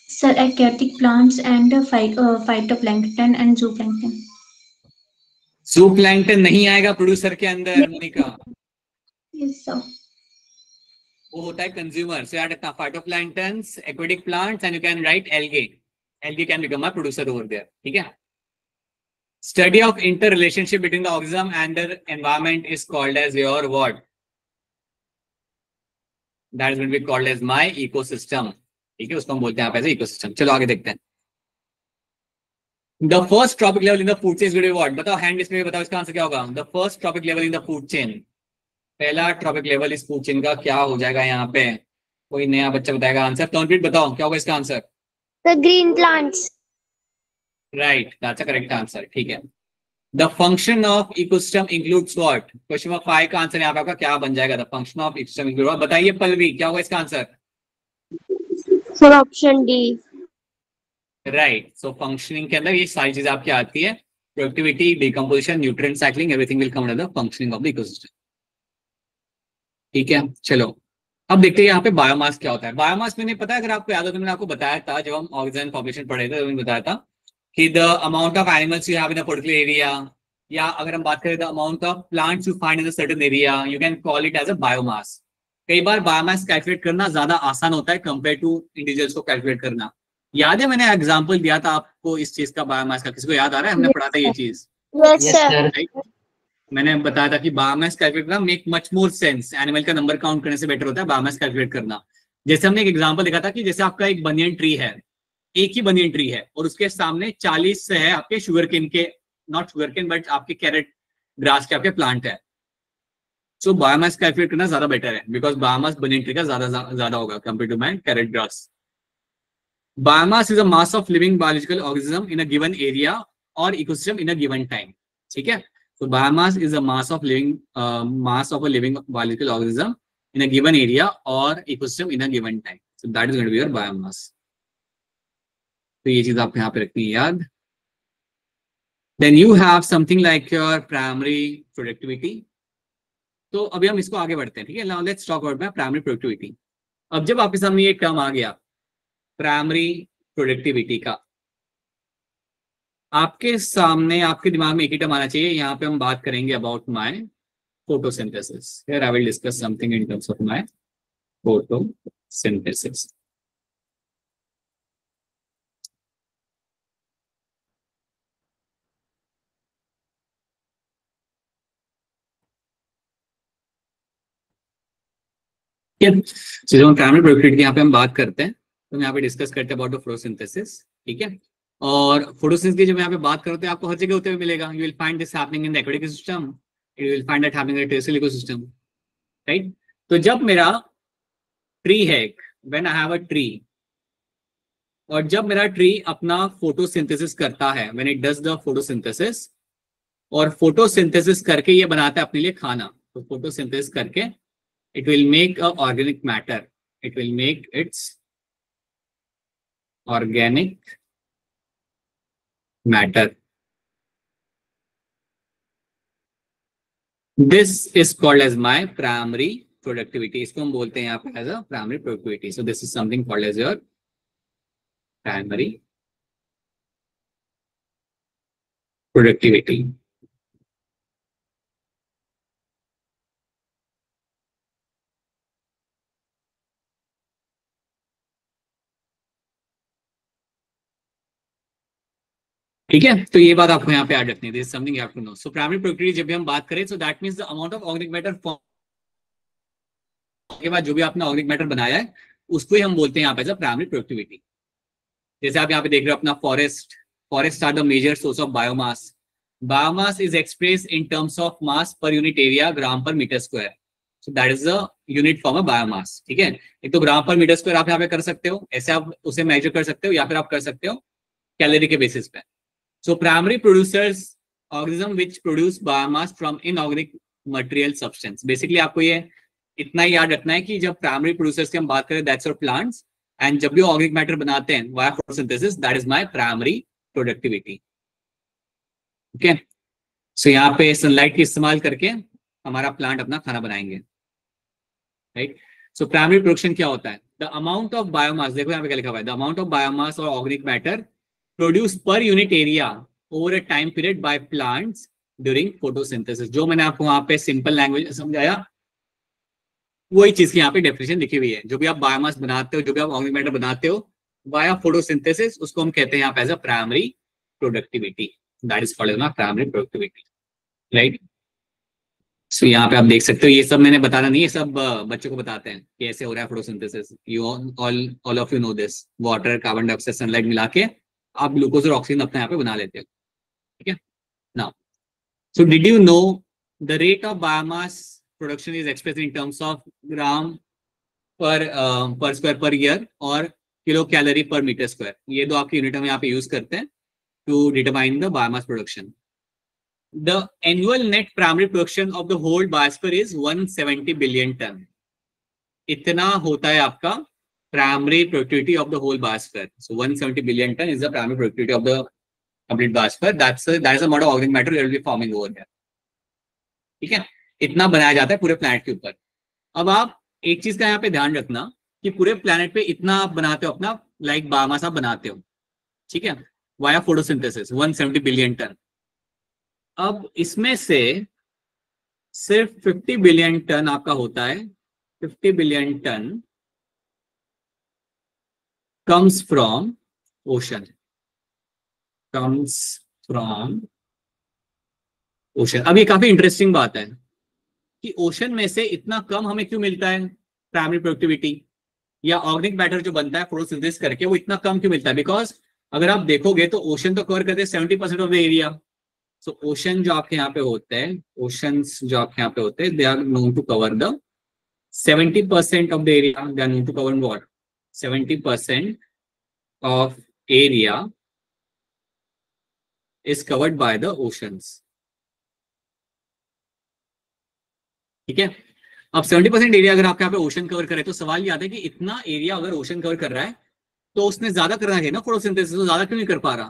Sir aquatic plants and phytoplankton and zooplankton. जूप्लैंक्टन नहीं आएगा प्रोड्यूसर के अंदर मोनिका, Yes sir. वो होता है कंज्यूमर। सो याद रखना, phytoplanktons, aquatic plants, and you can write algae. Algae can become a producer over there. ठीक है, study of interrelationship between the organism and their environment is called as your what? That is going to be called as my ecosystem. ठीक है, उसको हम बोलते हैं आप ऐसे इकोसिस्टम। चलो आगे देखते हैं। The first trophic level in the food chain is going to be what? बताओ हैंड डिस्प्ले, बताओ इसका आंसर क्या होगा? The first trophic level in the food chain, पहला ट्रॉपिक लेवल इस फूड चेन का क्या हो जाएगा यहाँ पे? कोई नया बच्चा बताएगा आंसर? कंप्लीट बताओ क्या होगा इसका answer? The green plants. Right, that's a correct answer. ठीक है, the function of ecosystem includes what? Question number 5 का आंसर यहाँ पे आपका क्या बन जाएगा? The function of ecosystem include, बताइए पल्लवी क्या होगा इसका answer? Sir option D. Right, so functioning के अंदर ये सारी चीजें आपकी आती है, productivity, decomposition, nutrient cycling, everything will come under the functioning of the ecosystem. ठीक है, चलो अब देखते हैं यहाँ पे बायोमास क्या होता है। बायोमास मैंने पता है, अगर आपको याद हो तो मैंने आपको बताया था जब हम ऑक्सीजन पॉपुलेशन पढ़े थे, तो मैंने बताया था कि the amount of animals you have in a particular area, या अगर हम बात करें the amount of plants you find in a certain area, you can call it as a biomass. कई बार बायोमास कैलकुलेट करना ज्यादा आसान होता है कंपेयर टू इंडिविजुअल्स को कैलकुलेट करना। याद है मैंने एग्जांपल दिया था आपको इस चीज का, बायोमास का, किसी को याद आ रहा है? हमने पढ़ा था ये चीज, यस सर। मैंने बताया था कि बायोमास कैलकुलेट करना make much more sense, animal का नंबर काउंट करने से बेटर होता है बायोमास कैलकुलेट करना। जैसे हमने एक एग्जांपल देखा था कि जैसे आपका एक बनियन ट्री है, एक ही बनियन ट्री है, और उसके सामने 40 से है आपके शुगर केन के, नॉट शुगर केन बट आपके कैरेट ग्रास के आपके प्लांट है। सो बायोमास कैलकुलेट करना ज्यादा बेटर है, बिकॉज बायोमास बनियन ट्री का ज्यादा होगा compare to my carrot grass. Biomass is a mass of living biological organism in a given area और ecosystem in a given time. ठीक है, so biomass is a mass of a living biological organism in a given area or ecosystem in a given time, so that is going to be your biomass. तो ये चीज आपको यहाँ पे रखनी है याद। Then you have something like your primary productivity. तो अभी हम इसको आगे बढ़ते हैं, ठीक है। Now let's talk about my primary productivity. अब जब आपके सामने ये टर्म आ गया प्राइमरी प्रोडक्टिविटी का, आपके सामने आपके दिमाग में एक ही टर्म आना चाहिए। यहाँ पे हम बात करेंगे about my photosynthesis. Here I will discuss something in terms of my photosynthesis. तो जब हम प्राइमरी प्रोडक्टिविटी यहाँ पे हम बात करते हैं तो हम यहाँ पे डिस्कस करते हैं अबाउट द फोटोसिंथेसिस, ठीक है। और फोटोसिंथेसिस की जब यहाँ पे बात करते हैं आपको हर जगह होते हुए मिलेगा। You will find this happening in the aquatic ecosystem, you will find that happening in the terrestrial ecosystem, right. तो जब मेरा ट्री है, when I have a tree, और जब मेरा ट्री अपना फोटोसिंथेसिस करता है, when it does the photosynthesis, और फोटोसिंथेसिस करके ये बनाता है अपने लिए खाना, तो फोटोसिंथेसिस करके it will make a organic matter, it will make its organic matter. This is called as my primary productivity. इसको हम बोलते हैं यहाँ पे as a primary productivity. So this is something called as your primary productivity. ठीक है, तो ये बात आपको यहाँ पे याद रखनी है। This is something you have to know. So primary productivity जब भी हम बात करें, so that means the amount of organic matter के बाद जो भी आपने ऑर्गेनिक मैटर बनाया है उसको ही हम बोलते हैं यहाँ पे एज अ प्राइमरी प्रोडक्टिविटी। जैसे आप यहाँ पे देख रहे हो अपना forest are the major source of biomass. Biomass is express in terms of mass per unit area, gram per meter square. So that is the unit form of biomass, ठीक है। एक तो ग्राम पर मीटर स्क्वायर आप यहाँ पे कर सकते हो, ऐसे आप उसे मेजर कर सकते हो, या फिर आप कर सकते हो कैलोरी के बेसिस पे। So primary producers organism which produce biomass from inorganic material substance. Basically आपको ये इतना ही याद रखना है कि जब primary producers की हम बात करें that's your plants, and जब भी organic matter बनाते हैं via photosynthesis, that is my primary productivity. Okay, so यहाँ पे sunlight की इस्तेमाल करके हमारा प्लांट अपना खाना बनाएंगे, right? So primary production क्या होता है? The amount of biomass, देखो यहाँ पे क्या लिखा हुआ है, the amount of biomass or organic matter produce पर unit area over a time period by plants during photosynthesis. जो मैंने आपको वहां पे सिंपल लैंग्वेज समझाया वही चीज की यहाँ पे डेफिनेशन लिखी हुई है। जो भी आप बायोमास बनाते हो, जो भी आप ऑर्गेनिक मैटर बनाते हो वाया फोटोसिंथेसिस, उसको हम कहते हैं यहाँ पे as a primary productivity. That is called as primary productivity, right. So यहाँ पे आप देख सकते हो, ये सब मैंने बताना नहीं है, सब बच्चों को बताते हैं कि ऐसे हो रहा है photosynthesis. You all of you know this. Water, carbon dioxide, sunlight मिला के आप ग्लूकोज और ऑक्सीजन अपने यहाँ पे बना लेते हो, ठीक है। Now so did you know the rate of biomass production is expressed in terms of gram per square per year और kilocalorie per meter square. ये दो आपकी यूनिट हम यहाँ पे यूज करते हैं to determine the biomass production. The annual net primary production of the whole biosphere is 170 billion ton. इतना होता है आपका primary productivity of the whole biosphere. So 170 billion ton is the primary productivity of the complete biosphere. That is the amount of organic matter that will be forming over there. ठीक है, इतना बनाया जाता है पूरे प्लैनेट के ऊपर। अब आप एक चीज का यहाँ पे ध्यान रखना कि पूरे प्लैनेट पे इतना आप बनाते हो अपना, लाइक बायोमास आप बनाते हो, ठीक है, वाया फोटोसिंथेसिस 170 बिलियन टन। अब इसमें से सिर्फ 50 बिलियन टन आपका होता है, 50 billion ton comes from ocean, comes from ocean। अब ये काफी इंटरेस्टिंग बात है कि ओशन में से इतना कम हमें क्यों मिलता है प्राइमरी प्रोडक्टिविटी, या ऑर्गेनिक मैटर जो बनता है फोटोसिंथेसिस करके वो इतना कम क्यों मिलता है? बिकॉज अगर आप देखोगे तो ओशन तो कवर करते हैं 70% of the area. So ocean जो आपके यहाँ पे होते हैं, ओशंस जो आपके यहाँ पे होते हैं, they are known to cover the 70% of the area. They are known to cover what? 70% of area is covered by the oceans. ठीक है, अब 70% एरिया अगर आपके यहाँ पे ओशन कवर करे तो सवाल ये आता है कि इतना एरिया अगर ओशन कवर कर रहा है तो उसने ज्यादा करना है ना फोटोसिंथेसिस, तो ज्यादा क्यों नहीं कर पा रहा?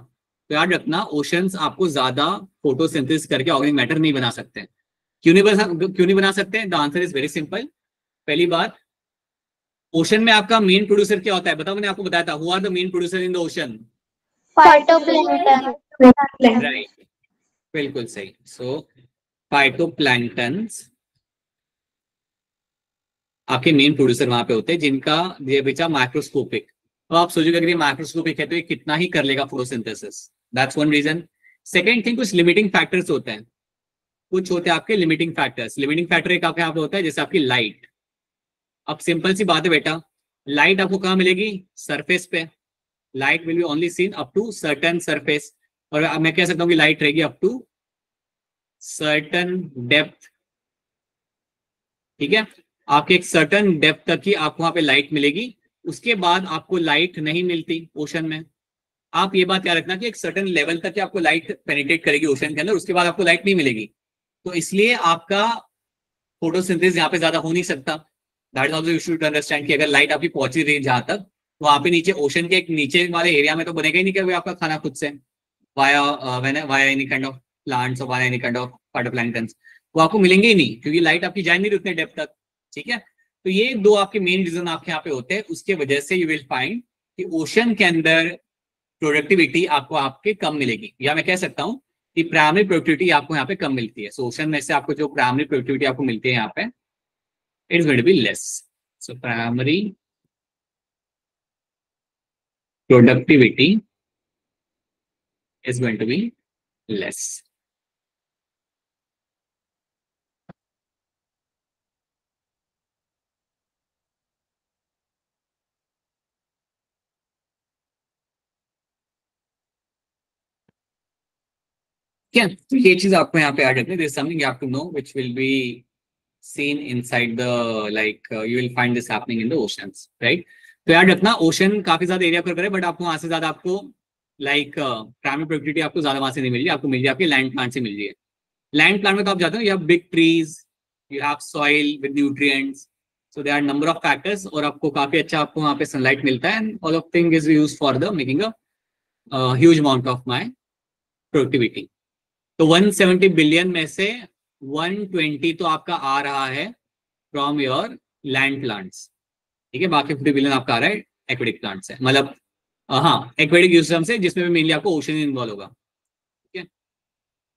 तो याद रखना ओशंस आपको ज्यादा फोटोसिंथेसिस करके ऑर्गेनिक मैटर नहीं बना सकते। क्यों नहीं बना सकते? The answer is very simple. पहली बात, ओशन में आपका मेन प्रोड्यूसर क्या होता है? बताओ, मैंने आपको बताया था, who are the main producer in the ocean? Phytoplankton. Right, बिल्कुल सही। सो फाइटोप्लैंक्टन्स आपके मेन प्रोड्यूसर वहां पे होते हैं, जिनका ये बेचा माइक्रोस्कोपिक। तो आप सोचोगे अगर ये माइक्रोस्कोपिक है तो ये कितना ही कर लेगा photosynthesis, that's one reason. Second thing, कुछ लिमिटिंग फैक्टर्स होते हैं, कुछ होते हैं आपके लिमिटिंग फैक्टर्स। लिमिटिंग फैक्टर एक आपके यहाँ पे होता है जैसे आपकी लाइट। अब सिंपल सी बात है बेटा, लाइट आपको कहाँ मिलेगी? सरफेस पे। Light will be only seen up to certain surface, और मैं कह सकता हूँ कि लाइट रहेगी अप टू सर्टेन डेप्थ। ठीक है, आपके एक सर्टेन डेप्थ तक ही आपको वहां पे लाइट मिलेगी, उसके बाद आपको लाइट नहीं मिलती ओशन में। आप ये बात याद रखना कि एक सर्टेन लेवल तक ही आपको लाइट पेनिट्रेट करेगी ओशन के अंदर, उसके बाद आपको लाइट नहीं मिलेगी। तो इसलिए आपका फोटोसिंथेसिस यहाँ पे ज्यादा हो नहीं सकता। That is also you should understand कि अगर लाइट आपकी पहुंची रही है जहां तक, तो वहां पे नीचे ओशन के एक नीचे वाले एरिया में तो बनेगा ही नहीं कि आपका खाना खुद से via any kind of plants और via any kind of phytoplanktons, वो आपको मिलेंगे ही नहीं, क्योंकि लाइट आपकी जा नहीं रही उतने डेप्थ तक। ठीक है, तो ये दो आपके मेन रीजन आपके यहाँ पे होते हैं, उसके वजह से यू विल फाइंड कि ओशन के अंदर प्रोडक्टिविटी आपको आपके कम मिलेगी, या मैं कह सकता हूँ कि प्राइमरी प्रोडक्टिविटी आपको यहाँ पे कम मिलती है। सो ओशन में से आपको जो प्राइमरी प्रोडक्टिविटी आपको मिलती है यहाँ पे, it is going to be less. So primary productivity is going to be less. क्या, तो ये चीज आपको यहाँ पे ऐड रखनी है। There is something you have to know which will be seen inside the, like you will find this happening in the oceans, right? तो याद रखना ओशन काफी ज्यादा एरिया कवर करे, बट आपको वहां से ज्यादा आपको लाइक प्राइमरी प्रोडक्टिविटी आपको ज्यादा वहां से नहीं मिल रही, आपको मिल रही है आपके लैंड प्लांट से मिल रही है। लैंड प्लांट में तो आप जाते हो, you have big trees, you have soil with nutrients, so there are number of factors, और आपको काफी अच्छा आपको वहां पे सनलाइट मिलता है, and all of thing is used for the making a huge amount of my productivity. तो 170 बिलियन में से 120 तो आपका आ रहा है फ्रॉम योर लैंड प्लांट्स। ठीक है, बाकी 50 बिलियन आपका आ रहा है एक्वेटिक प्लांट से, मतलब हाँ एक्वेटिक सिस्टम से, जिसमें भी मेनली आपको ओशन इन्वॉल्व होगा। ठीक है,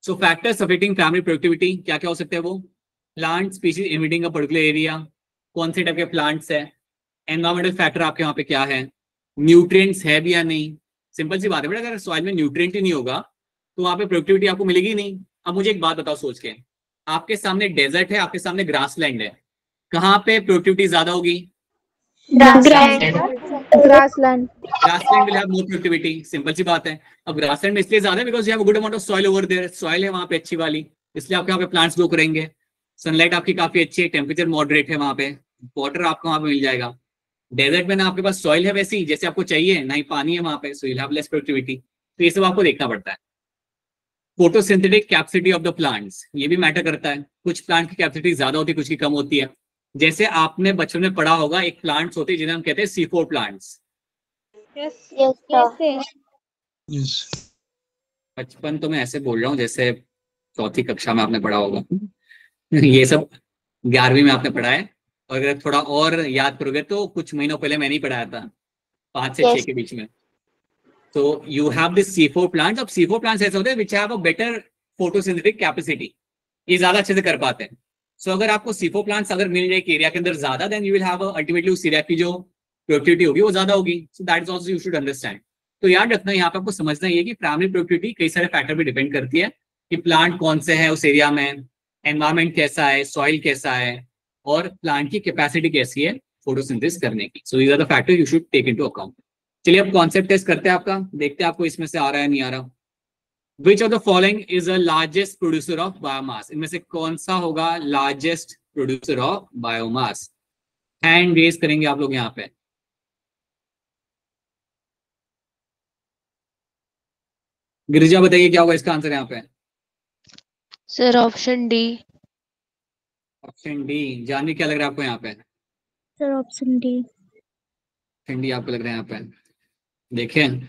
सो फैक्टर्स अफेक्टिंग प्राइमरी प्रोडक्टिविटी क्या क्या हो सकते हैं? वो प्लांट स्पीशीज इमिटिंग अ पर्टिकुलर एरिया, कौन से टाइप के प्लांट्स है, एनवायरमेंटल फैक्टर आपके वहाँ पे क्या है, न्यूट्रिएंट्स है भी या नहीं। सिंपल सी बात है बेटा, अगर सॉइल में न्यूट्रिएंट ही नहीं होगा तो वहाँ पे प्रोडक्टिविटी आपको मिलेगी नहीं। अब मुझे एक बात बताओ सोच के, आपके सामने डेजर्ट है, आपके सामने ग्रासलैंड है, कहाँ पे प्रोडक्टिविटी ज्यादा होगी? Grassland. Grassland will have more productivity, simple सी बात है। अब ग्रासलैंड में इसलिए ज्यादा है because you have good amount of soil over there, soil है वहाँ पे अच्छी वाली, इसलिए आपके यहाँ पे प्लांट्स ग्रो करेंगे। सनलाइट आपकी काफी अच्छी है, टेम्परेचर मॉडरेट है वहाँ पे, वाटर आपको वहाँ पे मिल जाएगा। डेजर्ट में ना आपके पास सॉइल है वैसी जैसे आपको चाहिए, ना ही पानी है वहाँ पे, सो यू हैव लेस प्रोडक्टिविटी। तो ये सब आपको देखना पड़ता है। Photosynthetic capacity of the plants, ये भी मैटर करता है। कुछ प्लांट की कैपेसिटी ज्यादा होती है, कुछ की कम होती है। जैसे आपने बचपन में पढ़ा होगा, एक प्लांट्स होते हैं जिन्हें हम कहते हैं C4 प्लांट्स। बचपन तो मैं ऐसे बोल रहा हूँ जैसे चौथी कक्षा में आपने पढ़ा होगा। ये सब 11वीं में आपने पढ़ा है, और अगर थोड़ा और याद करोगे तो कुछ महीनों पहले मैंने ही पढ़ाया था, 5 से 6 के बीच में। तो you have this C4 plants. अब C4 प्लांट्स ऐसे होते हैं which have a better photosynthetic capacity, ये ज्यादा अच्छे से कर पाते हैं। सो अगर आपको C4 प्लांट्स अगर मिल जाए एक एरिया के अंदर ज्यादा, then you will have ultimately उस एरिया की जो प्रोडक्टिविटी होगी वो ज्यादा होगी। So that is also you should understand. तो याद रखना, यहाँ पे आपको समझना ये कि प्राइमरी प्रोडक्टिविटी कई सारे फैक्टर पे डिपेंड करती है, कि प्लांट कौन से है उस एरिया में, एनवायरमेंट कैसा है, सॉइल कैसा है, और प्लांट की कैपेसिटी कैसी है फोटोसिंथेसिस करने की। So these are the factor you should take into account. चलिए अब कॉन्सेप्ट टेस्ट करते हैं आपका, देखते हैं आपको इसमें से आ रहा है नहीं आ रहा। Which of the following is the largest producer of biomass? इनमें से कौन सा होगा largest producer of biomass? Hand raise करेंगे आप लोग यहाँ पे। गिरिजा बताइए क्या होगा इसका आंसर यहाँ पे? Sir option D. Option D. Janvi क्या लग रहा है आपको यहाँ पे? Sir option D. Option D आपको लग रहा है यहाँ पे? देखें,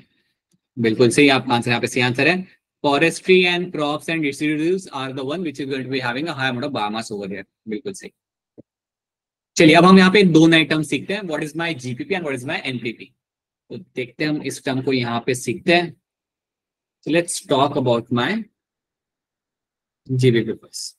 बिल्कुल सही आपका आंसर, यहाँ पे सही आंसर है। Forestry and crops and distributives are the one which is going to be having a high amount of biomass over here, बिल्कुल सही। चलिए अब हम यहाँ पे दो नए टर्म सीखते हैं, what is my GPP and what is my NPP. तो देखते हैं हम इस टर्म को यहाँ पे सीखते हैं। So let's talk about my GBP first.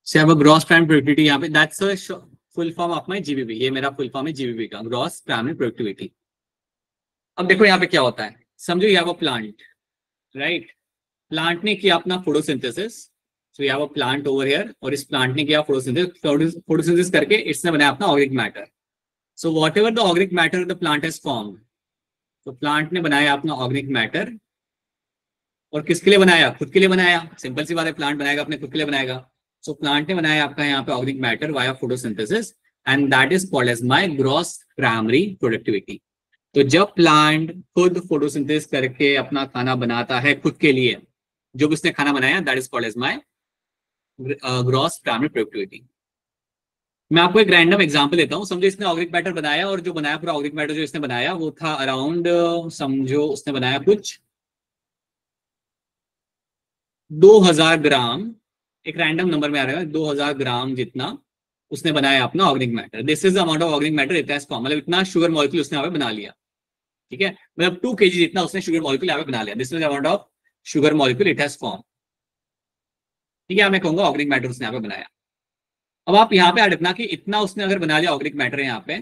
So I have a gross primary productivity यहाँ पे, that's a full form of my GBP, ये मेरा full form है GBP का, gross primary productivity। अब देखो यहाँ पे क्या होता है, समझो you have a plant, right? Plant ने किया अपना photosynthesis, so you have a plant over here, और इस प्लांट ने किया फोटोसिंथेसिस करके इसने बनाया अपना organic matter. So whatever the organic matter the plant has formed, तो प्लांट ने बनाया अपना ऑर्गेनिक मैटर, और किसके लिए बनाया? खुद के लिए बनाया। सिंपल सी बात है, प्लांट बनाएगा अपने खुद के लिए बनाएगा। सो प्लांट ने बनाया आपका यहाँ पे organic matter via photosynthesis, and that is called as my gross primary productivity. तो जब प्लांट खुद फोटोसिंथेसिस करके अपना खाना बनाता है खुद के लिए, जो भी उसने खाना बनाया, that is called as my gross primary productivity. मैं आपको एक रैंडम एग्जांपल देता हूँ। समझो इसने ऑर्गेनिक मैटर बनाया, और जो बनाया पूरा ऑर्गेनिक मैटर जो इसने बनाया वो था अराउंड, समझो उसने बनाया कुछ 2000 ग्राम, एक रैंडम नंबर में आ रहा है, 2000 ग्राम जितना उसने बनाया अपना organic matter. This is the amount of organic matter it has form, मतलब इतना शुगर मॉलिक्यूल उसने यहाँ पे बना लिया, ठीक है, मतलब 2 kg जितना उसने शुगर मॉलिक्यूल यहाँ पे बना लिया। This is the amount of sugar molecule it has form, ठीक है। मैं कहूंगा ऑर्गेनिक मैटर उसने यहाँ पे बनाया। अब आप यहाँ पे याद रखना कि इतना उसने अगर बना लिया ऑर्गेनिक मैटर यहाँ पे,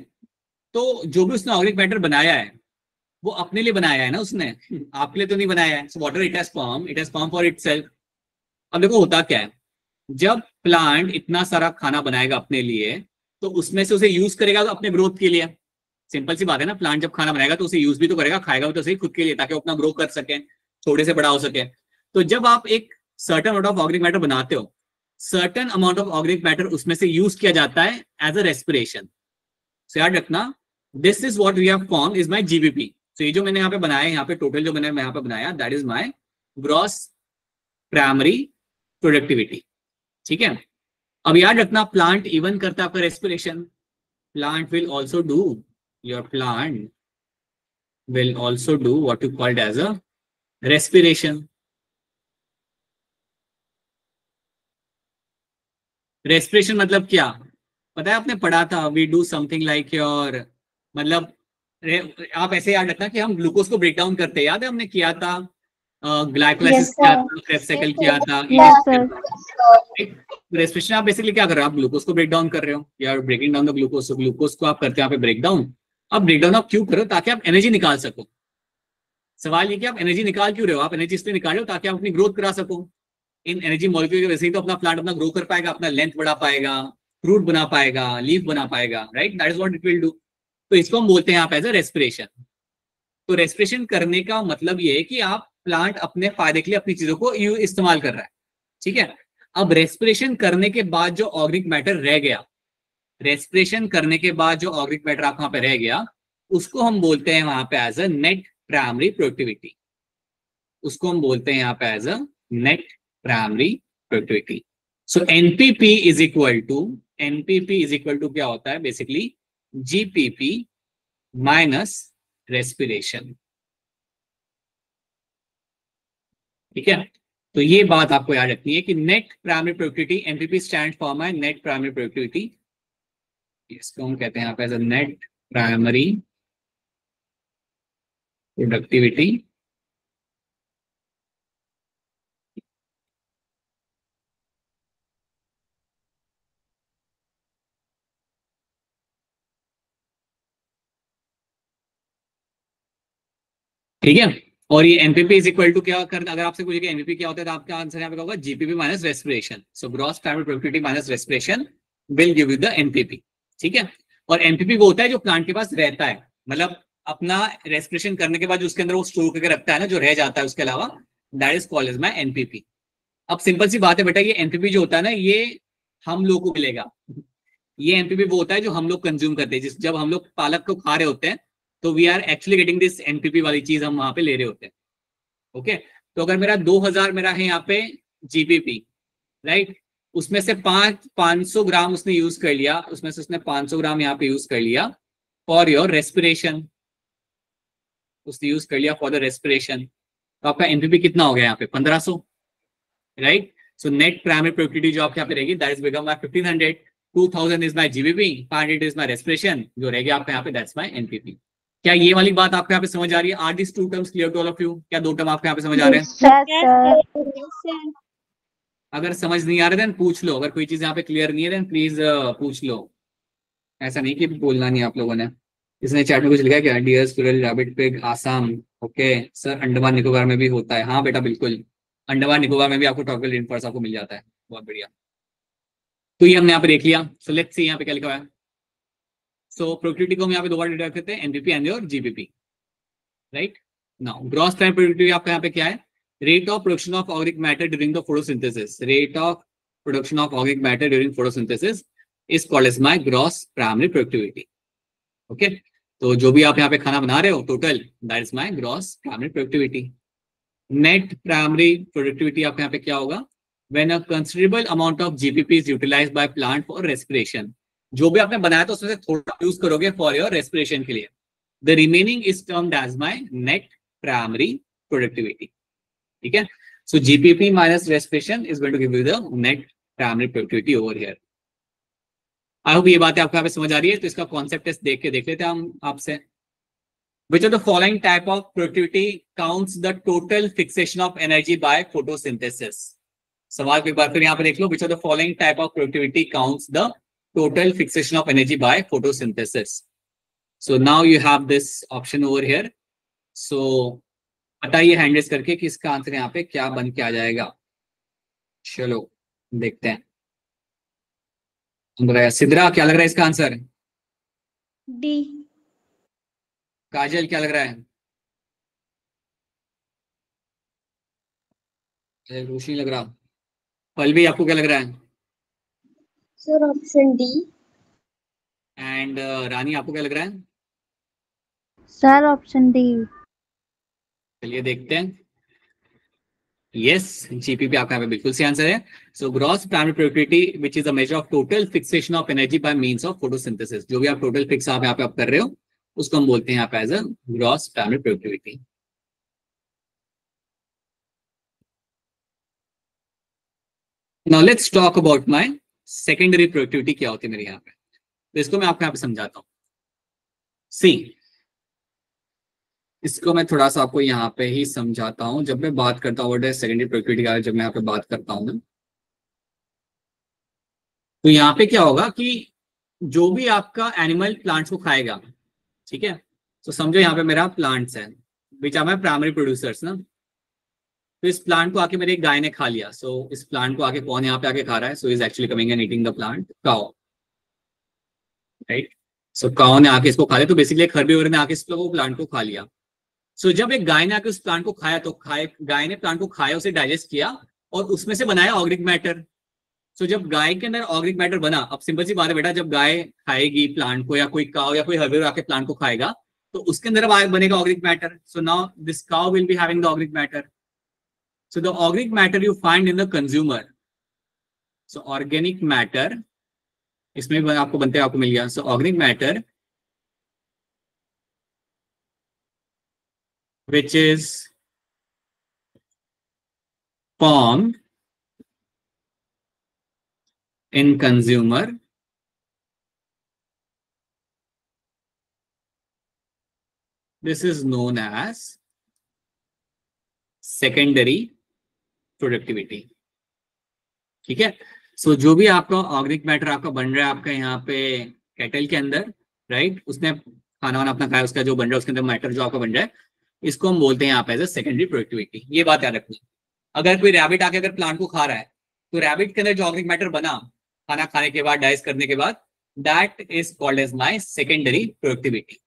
तो जो भी उसने ऑर्गेनिक मैटर बनाया है वो अपने लिए बनाया है ना उसने, आपके लिए तो नहीं बनाया है। So whatever it has form for itself. अब देखो होता क्या है, जब प्लांट इतना सारा खाना बनाएगा अपने लिए, तो उसमें से उसे यूज करेगा अपने ग्रोथ के लिए। सिंपल सी बात है ना, प्लांट जब खाना बनाएगा तो उसे यूज भी तो करेगा, खाएगा भी तो सही खुद के लिए, ताकि वो अपना ग्रो कर सके, थोड़े से बड़ा हो सके। तो जब आप एक certain amount of organic matter बनाते हो, certain amount of organic matter उसमें से यूज किया जाता है एज अ रेस्पिरेशन। सो याद रखना, this is what we have form is my GBP. तो ये जो मैंने यहाँ पे बनाया, यहाँ पे टोटल जो मैंने यहाँ पे बनाया, that is my gross primary productivity, ठीक है। अब याद रखना, प्लांट इवन करता है आपका respiration. Plant will also do, your plant will also do what you called as a respiration. Respiration मतलब क्या पता है, आपने पढ़ा था, we do something like your, मतलब आप ऐसे याद रखना कि हम ग्लूकोज को ब्रेक डाउन करते हैं, याद है हमने किया था, ग्लाइकोलाइसिस Yes, किया sir. था, क्रेब्स साइकिल किया था। Yes, sir. रेस्पिरेशन आप बेसिकली क्या कर रहे हो, आप ग्लूकोज को ब्रेक डाउन कर रहे हो, या ब्रेकिंग डाउन द ग्लूकोज। तो ग्लूकोज को आप करते हो यहाँ पे ब्रेक डाउन। अब ब्रेक डाउन आप क्यों करो, ताकि आप एनर्जी निकाल सको। सवाल ये कि आप एनर्जी निकाल क्यों रहे हो, आप एनर्जी इसलिए निकाल रहे हो ताकि आप अपनी ग्रोथ करा सको। इन एनर्जी मॉलिक्यूल की वजह से ही तो अपना प्लांट अपना ग्रो कर पाएगा, अपना लेंथ बढ़ा पाएगा, फ्रूट बना पाएगा, लीफ बना पाएगा, right, that is what it will do. तो इसको हम बोलते हैं यहाँ पे एज अ रेस्पिरेशन। तो रेस्पिरेशन करने का मतलब ये है कि आप प्लांट अपने फायदे के लिए अपनी चीजों को इस्तेमाल कर रहा है, ठीक है। अब रेस्पिरेशन करने के बाद जो ऑर्गेनिक मैटर रह गया, रेस्पिरेशन करने के बाद जो ऑर्गेनिक मैटर आप वहां पे रह गया, उसको हम बोलते हैं वहां पे as a net primary productivity. उसको हम बोलते हैं यहाँ पे as a net primary productivity. So NPP is equal to क्या होता है बेसिकली, जीपीपी माइनस रेस्पिरेशन, ठीक है। तो ये बात आपको याद रखनी है कि net primary productivity, NPP stand for my net primary productivity. इसको हम कहते हैं यहाँ पे as a net primary productivity. ठीक है। और ये एनपीपी इज इक्वल टू क्या कर, अगर आपसे पूछे कि एनपीपी क्या होता है तो आपका आंसर यहाँ पे होगा GPP minus respiration. So gross primary productivity minus respiration will give you the NPP, ठीक है। और एनपीपी वो होता है जो प्लांट के पास रहता है, मतलब अपना रेस्पिरेशन करने के बाद जो उसके अंदर वो स्टोर करके रखता है ना, जो रह जाता है उसके अलावा, that is called as my NPP. अब सिंपल सी बात है बेटा, ये एनपीपी जो होता है ना, ये हम लोग को मिलेगा। ये एनपीपी वो होता है जो हम लोग कंज्यूम करते हैं। जब हम लोग पालक को खा रहे होते हैं तो we are actually getting this NPP वाली चीज हम वहां पे ले रहे होते हैं। ओके, तो अगर मेरा 2000 मेरा है यहाँ पे जीपीपी, राइट, उसमें से 500 ग्राम उसने यूज कर लिया, उसमें से उसने 500 ग्राम यहाँ पे यूज कर लिया फॉर योर रेस्पिरेशन, उसने यूज कर लिया फॉर द रेस्पिरेशन, तो आपका एनपीपी कितना हो गया यहाँ पे 1500, right. So net primary productivity जो आपके यहाँ पे रहेगी that is become my 1500, 2000 is my GBP, 500 is my respiration, जो रहेगी आपका यहाँ पे दैट्स माय एनपीपी। क्या ये वाली बात आपको यहाँ पे समझ आ रही है? Are this two terms clear to all of you? क्या दो टर्म आपको यहाँ पे समझ आ रहे हैं? सर अगर समझ नहीं आ रहे देन पूछ लो, अगर कोई चीज यहाँ पे क्लियर नहीं है देन प्लीज पूछ लो। ऐसा नहीं कि बोलना नहीं आप लोगों ने। इसने चैट में कुछ लिखा है क्या? Dear squirrel, rabbit, pig, Assam. Okay sir, Andaman Nicobar में भी होता है। हाँ बेटा बिल्कुल, अंडमान निकोबार में भी आपको ट्रॉपिकल रेनफॉरेस्ट आपको मिल जाता है। बहुत बढ़िया, तो ये हमने यहाँ पे देख लिया। सो लेट्स सी यहाँ पे क्या लिखा हुआ है। सो प्रोडक्टिविटी को हम यहाँ पे दो बार डिवाइड करते हैं, NPP and your GBP, right. Now gross primary productivity आपका यहाँ पे क्या है? Rate of production of organic matter during the photosynthesis. Rate of production of organic matter during photosynthesis is called as my gross primary productivity. Okay, तो जो भी आप यहाँ पे खाना बना रहे हो total, that is my gross primary productivity. Net primary productivity आपके यहाँ पे क्या होगा? When a considerable amount of GPP is utilized by plant for respiration. जो भी आपने बनाया था उसमें से थोड़ा यूज करोगे फॉर योर रेस्पिरेशन के लिए, the remaining is termed as my net primary productivity. ठीक है, so GPP minus respiration is going to give you the net primary productivity over here. I hope ये बातें आपको यहाँ पे समझ आ रही है। तो इसका कॉन्सेप्ट टेस्ट देख के देख लेते हैं हम आपसे। Which of the following type of productivity counts the total fixation of energy by photosynthesis? सवाल को एक बार फिर यहाँ पे देख लो। Which of the following type of productivity counts the total fixation of energy by photosynthesis? So now you have this option over here. So बताइए hand raise करके कि इसका आंसर यहाँ पे क्या बन के आ जाएगा। चलो देखते हैं। सिद्रा क्या लग रहा है इसका आंसर? डी। काजल क्या लग रहा है? रोशनी लग रहा। पल्लवी आपको क्या लग रहा है? Sir option D. एंड रानी आपको क्या लग रहा है? Sir option D. चलिए देखते हैं। यस, जीपीपी आपका यहाँ पे बिल्कुल सही आंसर है। So gross primary productivity which is a measure of total fixation of energy by means of photosynthesis. जो भी आप टोटल फिक्स आप यहाँ पे आप कर रहे हो उसको हम बोलते हैं यहाँ पे as a gross primary productivity. Now let's talk about my secondary productivity. क्या होती है मेरे यहाँ पे, तो इसको मैं आपको यहाँ पे समझाता हूँ। सी, इसको मैं थोड़ा सा आपको यहाँ पे ही समझाता हूँ। जब मैं बात करता हूँ सेकेंडरी प्रोडक्टिविटी का, जब मैं यहाँ पे बात करता हूँ तो यहाँ पे क्या होगा कि जो भी आपका एनिमल प्लांट्स को खाएगा, ठीक है, तो समझो यहाँ पे मेरा प्लांट्स है which are my primary producers ना। तो इस प्लांट को आके मेरे एक गाय ने खा लिया। सो इस प्लांट को आके कौन यहाँ पे आके खा रहा है? So is actually coming and eating the plant, cow, right. So cow ने आके इसको खा लिया, तो बेसिकली एक हर्बीवोर ने आके इस प्लांट को खा लिया। सो जब एक गाय ने आके उस प्लांट को खाया तो गाय ने प्लांट को खाया, उसे डाइजेस्ट किया और उसमें से बनाया ऑर्गेनिक मैटर। सो जब गाय के अंदर ऑर्गेनिक मैटर बना, अब सिंपल सी बात है बेटा, जब गाय खाएगी प्लांट को या कोई काउ या कोई हर्बीवोर आके प्लांट को खाएगा तो उसके अंदर अब बनेगा organic matter. So now this cow will be having the organic matter. So the organic matter you find in the consumer. So organic matter, इसमें आपको बनते हैं, आपको मिल गया। So organic matter which is formed in consumer this is known as secondary productivity. ठीक है, सो जो भी आपका ऑर्गेनिक मैटर आपका बन रहा है आपका यहाँ पे केटल के अंदर, राइट, उसने खाना वाना अपना खाया, उसका जो बन रहा है उसके अंदर मैटर जो आपका बन रहा है, इसको हम बोलते हैं यहाँ पे एज अ सेकेंडरी प्रोडक्टिविटी। ये बात याद रखनी। अगर कोई रैबिट आके अगर प्लांट को खा रहा है तो रैबिट के अंदर जो ऑर्गेनिक मैटर बना खाना खाने के बाद, डाइजेस्ट करने के बाद, that is called as my secondary productivity.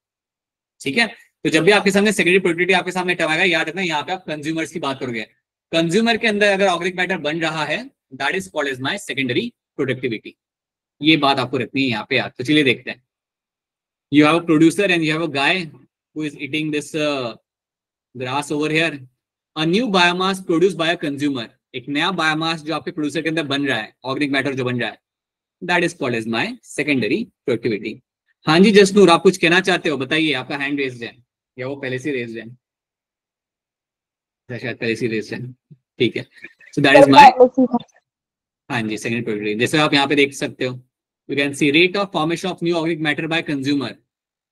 ठीक है, तो जब भी आपके सामने सेकेंडरी प्रोडक्टिविटी आपके सामने टर्म आएगा, याद रखना यहाँ पे आप कंज्यूमर्स की बात करोगे। कंज्यूमर के अंदर अगर ऑर्गेनिक मैटर बन रहा है, that is called as my secondary productivity. ये बात आपको रखनी है यहाँ पे याद। तो चलिए देखते हैं। You have a producer and you have a guy who is eating this grass over here. A new biomass produce by a consumer, एक नया बायोमास जो आपके प्रोड्यूसर के अंदर बन रहा है, ऑर्गेनिक मैटर जो बन रहा है, that is called as my secondary productivity. हाँ जी जसनूर, आप कुछ कहना चाहते हो, बताइए। आपका हैंड रेज्ड है या वो पहले से रेज्ड है? शायद पहले से रेज्ड है, ठीक है। सो दैट इज माय, हाँ जी, सेकेंडरी प्रोडक्टिविटी। जैसे आप यहाँ पे देख सकते हो, you can C rate of formation of new organic matter by consumer.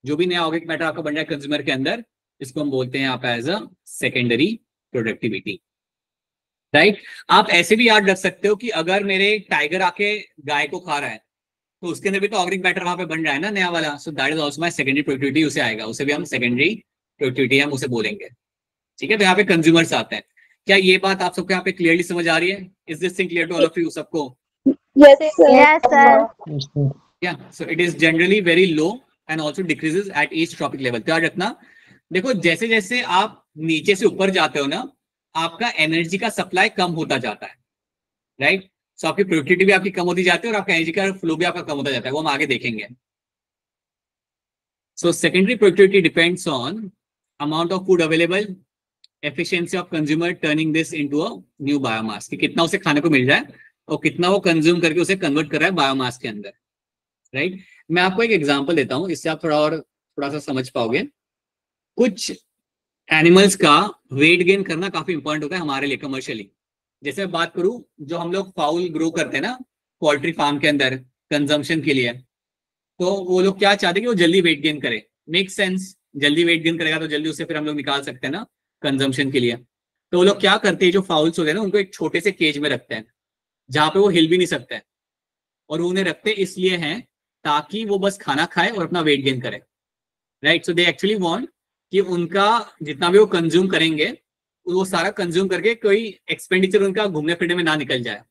जो भी नया ऑर्गेनिक मैटर आपका बन रहा है कंज्यूमर के अंदर, इसको हम बोलते हैं यहाँ पे as a secondary productivity, right. आप ऐसे भी याद रख सकते हो कि अगर मेरे टाइगर आके गाय को खा रहा है तो उसके अंदर भी तो ऑर्गेनिक मैटर वहां पे बन रहा है ना, नया वाला। सो that is also my secondary productivity, उसे आएगा, उसे भी हम सेकेंडरी प्रोडक्टिविटी हम उसे बोलेंगे, ठीक है। तो यहाँ पे कंज्यूमर्स आते हैं। क्या ये बात आप सबको यहाँ पे क्लियरली समझ आ रही है? Is this thing clear to all of you सबको? Yes, sir. Yeah, so it is generally very low and also decreases at each tropic level. ध्यान रखना, देखो जैसे जैसे आप नीचे से ऊपर जाते हो ना, आपका एनर्जी का सप्लाई कम होता जाता है, राइट। सो आपकी प्रोडक्टिविटी भी आपकी कम होती जाती है और आपका एनर्जी का फ्लो भी आपका कम होता जाता है, वो हम आगे देखेंगे। So secondary productivity depends on amount of food available, efficiency of consumer turning this into a new biomass, कि कितना उसे खाने को मिल रहा है और कितना वो कंज्यूम करके उसे कन्वर्ट कर रहा है बायोमास के अंदर, राइट। मैं आपको एक एग्जांपल देता हूं, इससे आप थोड़ा सा समझ पाओगे। कुछ एनिमल्स का वेट गेन करना काफी इंपॉर्टेंट होता है हमारे लिए कमर्शियली। जैसे मैं बात करूं, जो हम लोग फाउल ग्रो करते हैं ना पोल्ट्री फार्म के अंदर कंजम्पशन के लिए, तो वो लोग क्या चाहते हैं कि वो जल्दी वेट गेन करे। मेक सेंस, जल्दी वेट गेन करेगा तो जल्दी उसे फिर हम लोग निकाल सकते हैं ना कंजम्पशन के लिए। तो वो लोग क्या करते हैं, जो फाउल्स होते हैं ना, उनको एक छोटे से केज में रखते हैं जहां पे वो हिल भी नहीं सकते हैं, और उन्हें रखते इसलिए हैं ताकि वो बस खाना खाए और अपना वेट गेन करे, right. So they actually want कि उनका जितना भी वो कंज्यूम करेंगे वो सारा कंज्यूम करके कोई एक्सपेंडिचर उनका घूमने फिरने में ना निकल जाए।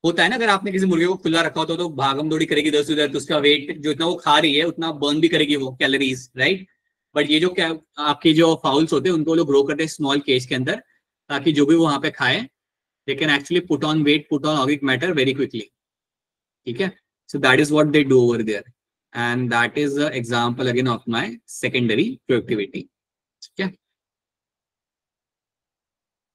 होता है ना, अगर आपने किसी मुर्गे को खुला रखा हो तो भागम दौड़ी करेगी इधर से उधर, तो उसका वेट जो इतना वो खा रही है उतना बर्न भी करेगी वो कैलोरीज, राइट। बट ये जो क्या आपके जो फाउल्स होते हैं उनको लोग ग्रो करते हैं स्मॉल केज के अंदर, ताकि जो भी वो वहां पे खाए they can actually put on weight, put on organic matter very quickly, ठीक है। So that is what they do over there, and that is the example again of my secondary productivity, okay.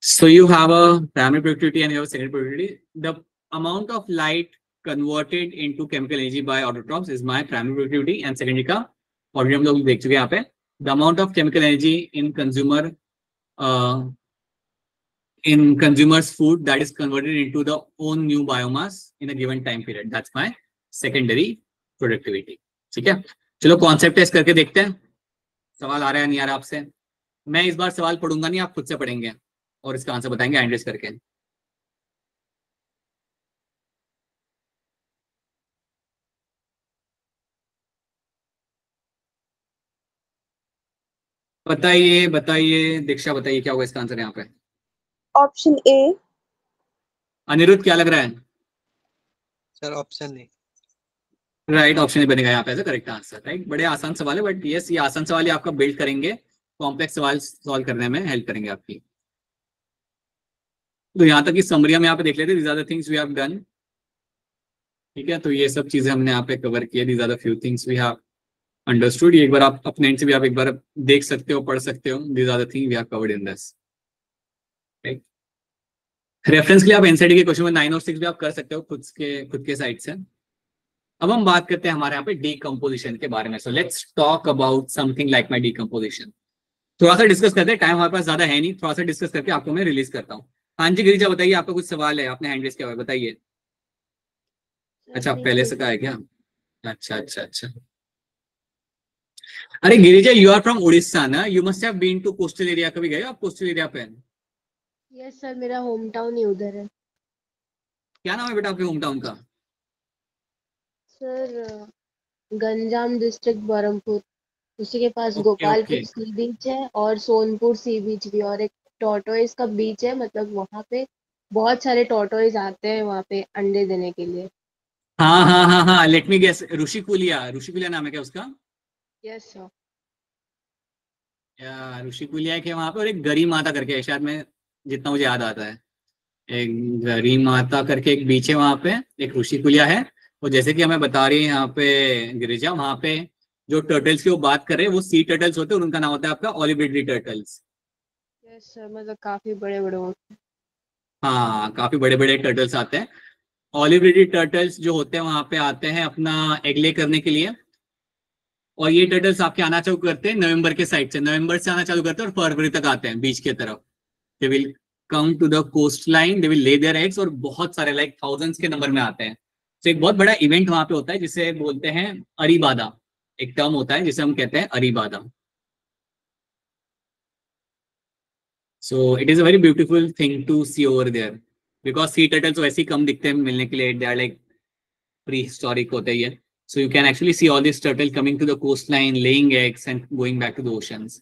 So you have a primary productivity and you have a secondary productivity. The amount of light converted into chemical energy by autotrophs is my primary productivity, and secondary का already हम लोग देख चुके हैं यहाँ पे। The amount of chemical energy in consumer's food that is converted into the own new biomass in a given time period, that's my secondary productivity, ठीक है। चलो कॉन्सेप्ट टेस्ट करके देखते हैं, सवाल आ रहा है नहीं आ रहा आपसे। मैं इस बार सवाल पढ़ूंगा नहीं, आप खुद से पढ़ेंगे और इसका आंसर बताएंगे हैंड रेज करके। बताइए बताइए दीक्षा, बताइए क्या होगा इसका आंसर यहाँ पे? Option A. अनिरुद्ध क्या लग रहा है? Sir option A. Right, option A बनेगा यहाँ पे करेक्ट आंसर, राइट। बड़े आसान सवाल है, बट यस ये आसान सवाल ही आपका बिल्ड करेंगे, कॉम्प्लेक्स सवाल सॉल्व करने में हेल्प करेंगे आपकी। तो यहाँ तक की समरी हम यहाँ पे देख लेते, these are the things we have done, ठीक है। तो ये सब चीजें हमने यहाँ पे कवर किए, these are the few things we have understood. ये एक बार आप अपने एंड से भी आप एक बार देख सकते हो, पढ़ सकते हो, these are the thing we have covered in this, right. Reference के लिए आप एनसीईआरटी के क्वेश्चन 9 और 6 भी आप कर सकते हो खुद के साइड से। अब हम बात करते हैं हमारे यहाँ पे डीकम्पोजिशन के बारे में। So let's talk about something like my decomposition. थोड़ा सा डिस्कस करते हैं, टाइम हमारे पास ज्यादा है नहीं, थोड़ा सा डिस्कस करके आपको मैं रिलीज करता हूँ। हाँ जी गिरिजा बताइए, आपका कुछ सवाल है, आपने हैंड रेज किया हुआ है, बताइए। अच्छा पहले से कहा है क्या? अच्छा अच्छा अच्छा। अरे Girija you are from Orissa ना, you must have been to coastal area. कभी गए आप कोस्टल एरिया पे? यस सर, मेरा होम टाउन ही उधर है। क्या नाम है बेटा आपके होम टाउन का? सर गंजाम डिस्ट्रिक्ट बरहमपुर, उसी के पास okay Gopalpur okay, sea beach है और सोनपुर सी बीच भी, और एक टॉर्टोइज का बीच है। मतलब वहाँ पे बहुत सारे टॉर्टोइज आते हैं वहाँ पे अंडे देने के लिए। हाँ हाँ हाँ हाँ, लेट मी गेस, ऋषिकुलिया, ऋषिकुलिया नाम है क्या उसका? Yes sir. या ऋषिकुलिया के वहां पे, और एक गरी माता करके है शायद, मैं जितना मुझे याद आता है, एक गरी माता करके एक बीच है वहां पे, एक ऋषिकुलिया है। और जैसे कि हमें बता रही है यहाँ पे गिरिजा, वहां पे जो टर्टल्स की वो बात कर रहे हैं वो सी टर्टल्स होते हैं, और उनका नाम होता है आपका ओलिविड्री टर्टल्स। यस सर, मतलब काफी बड़े बड़े होते हाँ, काफी बड़े बड़े टर्टल्स आते हैं। ओलिविड्री टर्टल्स जो होते हैं वहां पे आते हैं अपना एग ले करने के लिए। और ये टर्टल्स आपके आना चालू करते हैं नवंबर के साइड से, नवंबर से आना चालू करते हैं और फरवरी तक आते हैं बीच की तरफ। They will come to the coastline, they will lay their eggs, और बहुत सारे लाइक थाउजेंड्स के नंबर में आते हैं। तो एक बहुत बड़ा इवेंट वहां पे होता है जिसे बोलते हैं अरीबादा। एक टर्म होता है जिसे हम कहते हैं arribada. So it is a very beautiful thing to see over there, because sea turtles वैसे ही कम दिखते हैं मिलने के लिए, they are like prehistoric होते ही है। So you can actually see all these turtle coming to the coastline, laying eggs and going back to the oceans.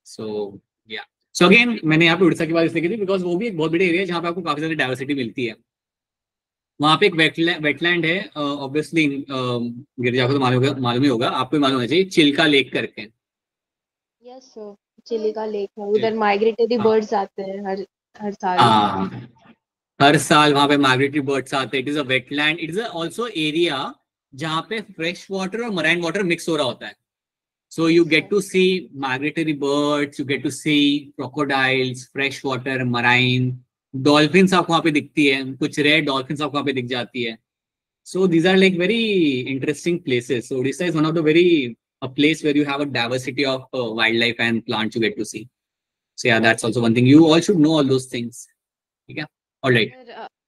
So yeah. So again, मैंने यहाँ पे उड़ीसा की बात इसलिए की थी बिकॉज वो भी एक बहुत बड़ी एरिया है जहाँ पे आपको काफी सारी डाइवर्सिटी मिलती है। वहाँ पे एक वेटलैंड है, ऑब्वियसली गिरिजा को तो मालूम ही होगा, आपको भी मालूम होना चाहिए, चिल्का लेक करके। हैं। यस सर, चिलिका लेक है, उधर माइग्रेटरी हाँ बर्ड्स आते हैं हर साल। हाँ, हर साल वहाँ पे माइग्रेटरी बर्ड्स आते हैं। It is a wetland, it is also area जहाँ पे फ्रेश वाटर और मराइन वाटर मिक्स हो रहा होता है। So you get to see migratory birds, you get to see crocodiles, freshwater, marine, dolphins आपको वहाँ पे दिखती है, कुछ rare dolphins आपको वहाँ पे दिख जाती है। So these are like very interesting places. So Odisha is one of the a place where you have a diversity of wildlife and plants you get to see. So yeah, that's also one thing. You all should know all those things. ठीक है? All right.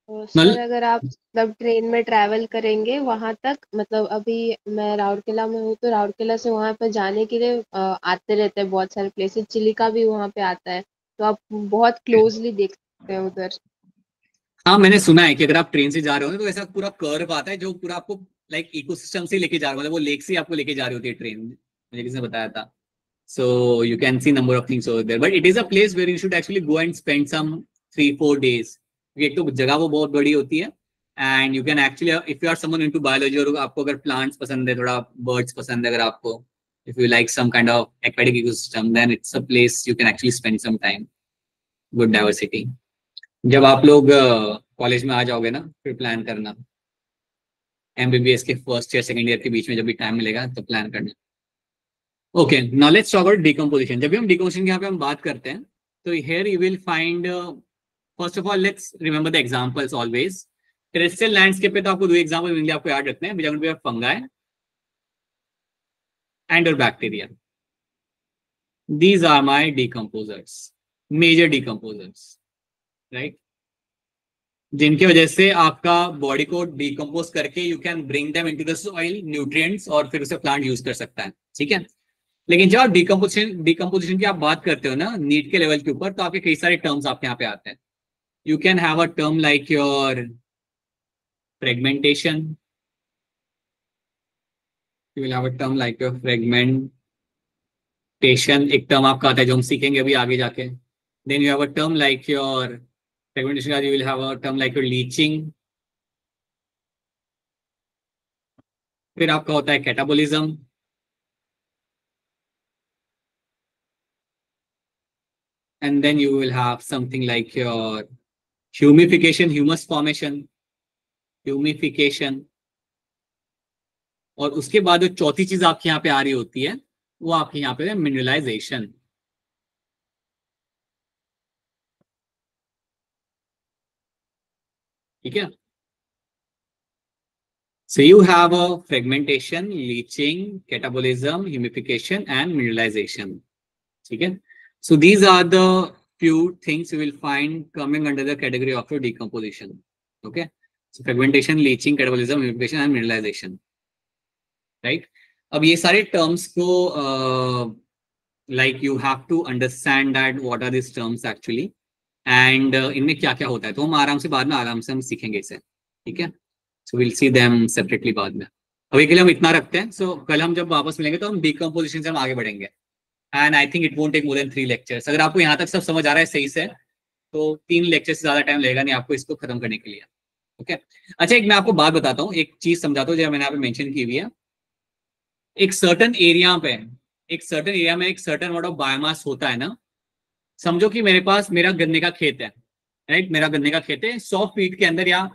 Sir अगर आप मतलब train में travel करेंगे वहां तक, मतलब अभी मैं राउरकेला में हूँ तो राउरकेला से वहां पर जाने के लिए आते रहते हैं बहुत सारे प्लेसेस, चिलिका भी वहां पे आता है, तो आप बहुत क्लोजली देख सकते हैं उधर। हाँ, मैंने सुना है कि अगर आप ट्रेन से जा रहे हो तो ऐसा पूरा कर्व आता है जो पूरा आपको लाइक इकोसिस्टम से लेके जा रहा है, मतलब वो लेक से आपको लेके जा रही होती है ट्रेन, मुझे किसी ने बताया था। So you can see number of things over there, but it is a place where you should actually go and spend some 3-4 days। एक तो जगह वो बहुत बड़ी होती है, and you can actually, if you are someone into biology और आपको अगर प्लांट्स पसंद है, थोड़ा बर्ड्स पसंद है, अगर आपको if you like some kind of aquatic ecosystem, then it's a place you can actually spend some time. Good diversity. जब आप लोग कॉलेज में आ जाओगे ना, फिर प्लान करना, एमबीबीएस के फर्स्ट ईयर सेकंड ईयर के बीच में जब भी टाइम मिलेगा तो प्लान करना। Okay, now let's talk about decomposition. जब भी हम डिकम्पोजिशन की यहाँ पे हम बात करते हैं तो here you will find, first of all let's remember the examples always. Terrestrial landscape पे तो आपको दो एग्जांपल मिलेंगे, आपको याद रखना है, which are going to be fungi and और bacteria. These are my decomposers, major decomposers, right, जिनकी वजह से आपका बॉडी को डिकम्पोज करके you can bring them into the soil nutrients, और फिर उसे प्लांट यूज कर सकता है। ठीक है, लेकिन जब आप डिकम्पोजिशन की आप बात करते हो ना नीट के लेवल के ऊपर, तो आपके कई सारे टर्म्स आपके यहाँ पे आते हैं। You can have a term like your fragmentation, you will have a term like your fragmentation, एक टर्म आपका आता है जो हम सीखेंगे अभी आगे जाके। Then you have a term like your fragmentation, you will have a term like your leaching। फिर आपका होता है catabolism, and then you will have something like your humification, humus formation, humification। और उसके बाद जो चौथी चीज आपके यहाँ पे आ रही होती है वो आपके यहाँ पे मिनरलाइजेशन। ठीक है, so you have a fragmentation, leaching, catabolism, humification and mineralization। ठीक है, so these are the few things you will find coming under the category of your decomposition। okay, so fragmentation, leaching, catabolism, humification and mineralization, right। अब ये सारे terms को like you have to understand that what are these terms actually and इनमें क्या क्या होता है, तो हम आराम से बाद में आराम से हम सीखेंगे इसे। ठीक है, so we'll see them separately बाद में। अभी के लिए हम इतना रखते हैं। so कल हम जब वापस मिलेंगे तो हम decomposition से हम आगे बढ़ेंगे, and I think it won't take more than 3 lectures। अगर आपको यहाँ तक सब समझ आ रहा है सही से तो 3 लेक्चर से ज्यादा टाइम लगेगा नहीं आपको इसको खत्म करने के लिए। ओके, अच्छा एक मैं आपको बात बताता हूँ, एक चीज समझाता हूँ जो मैंने यहाँ पे मेंशन की हुई है। एक सर्टन एरिया पे एक सर्टेन एरिया में एक सर्टेन अमाउंट ऑफ बायोमास होता है ना, समझो कि मेरे पास मेरा गन्ने का खेत है, राइट, मेरा गन्ने का खेत है, 100 फीट के अंदर या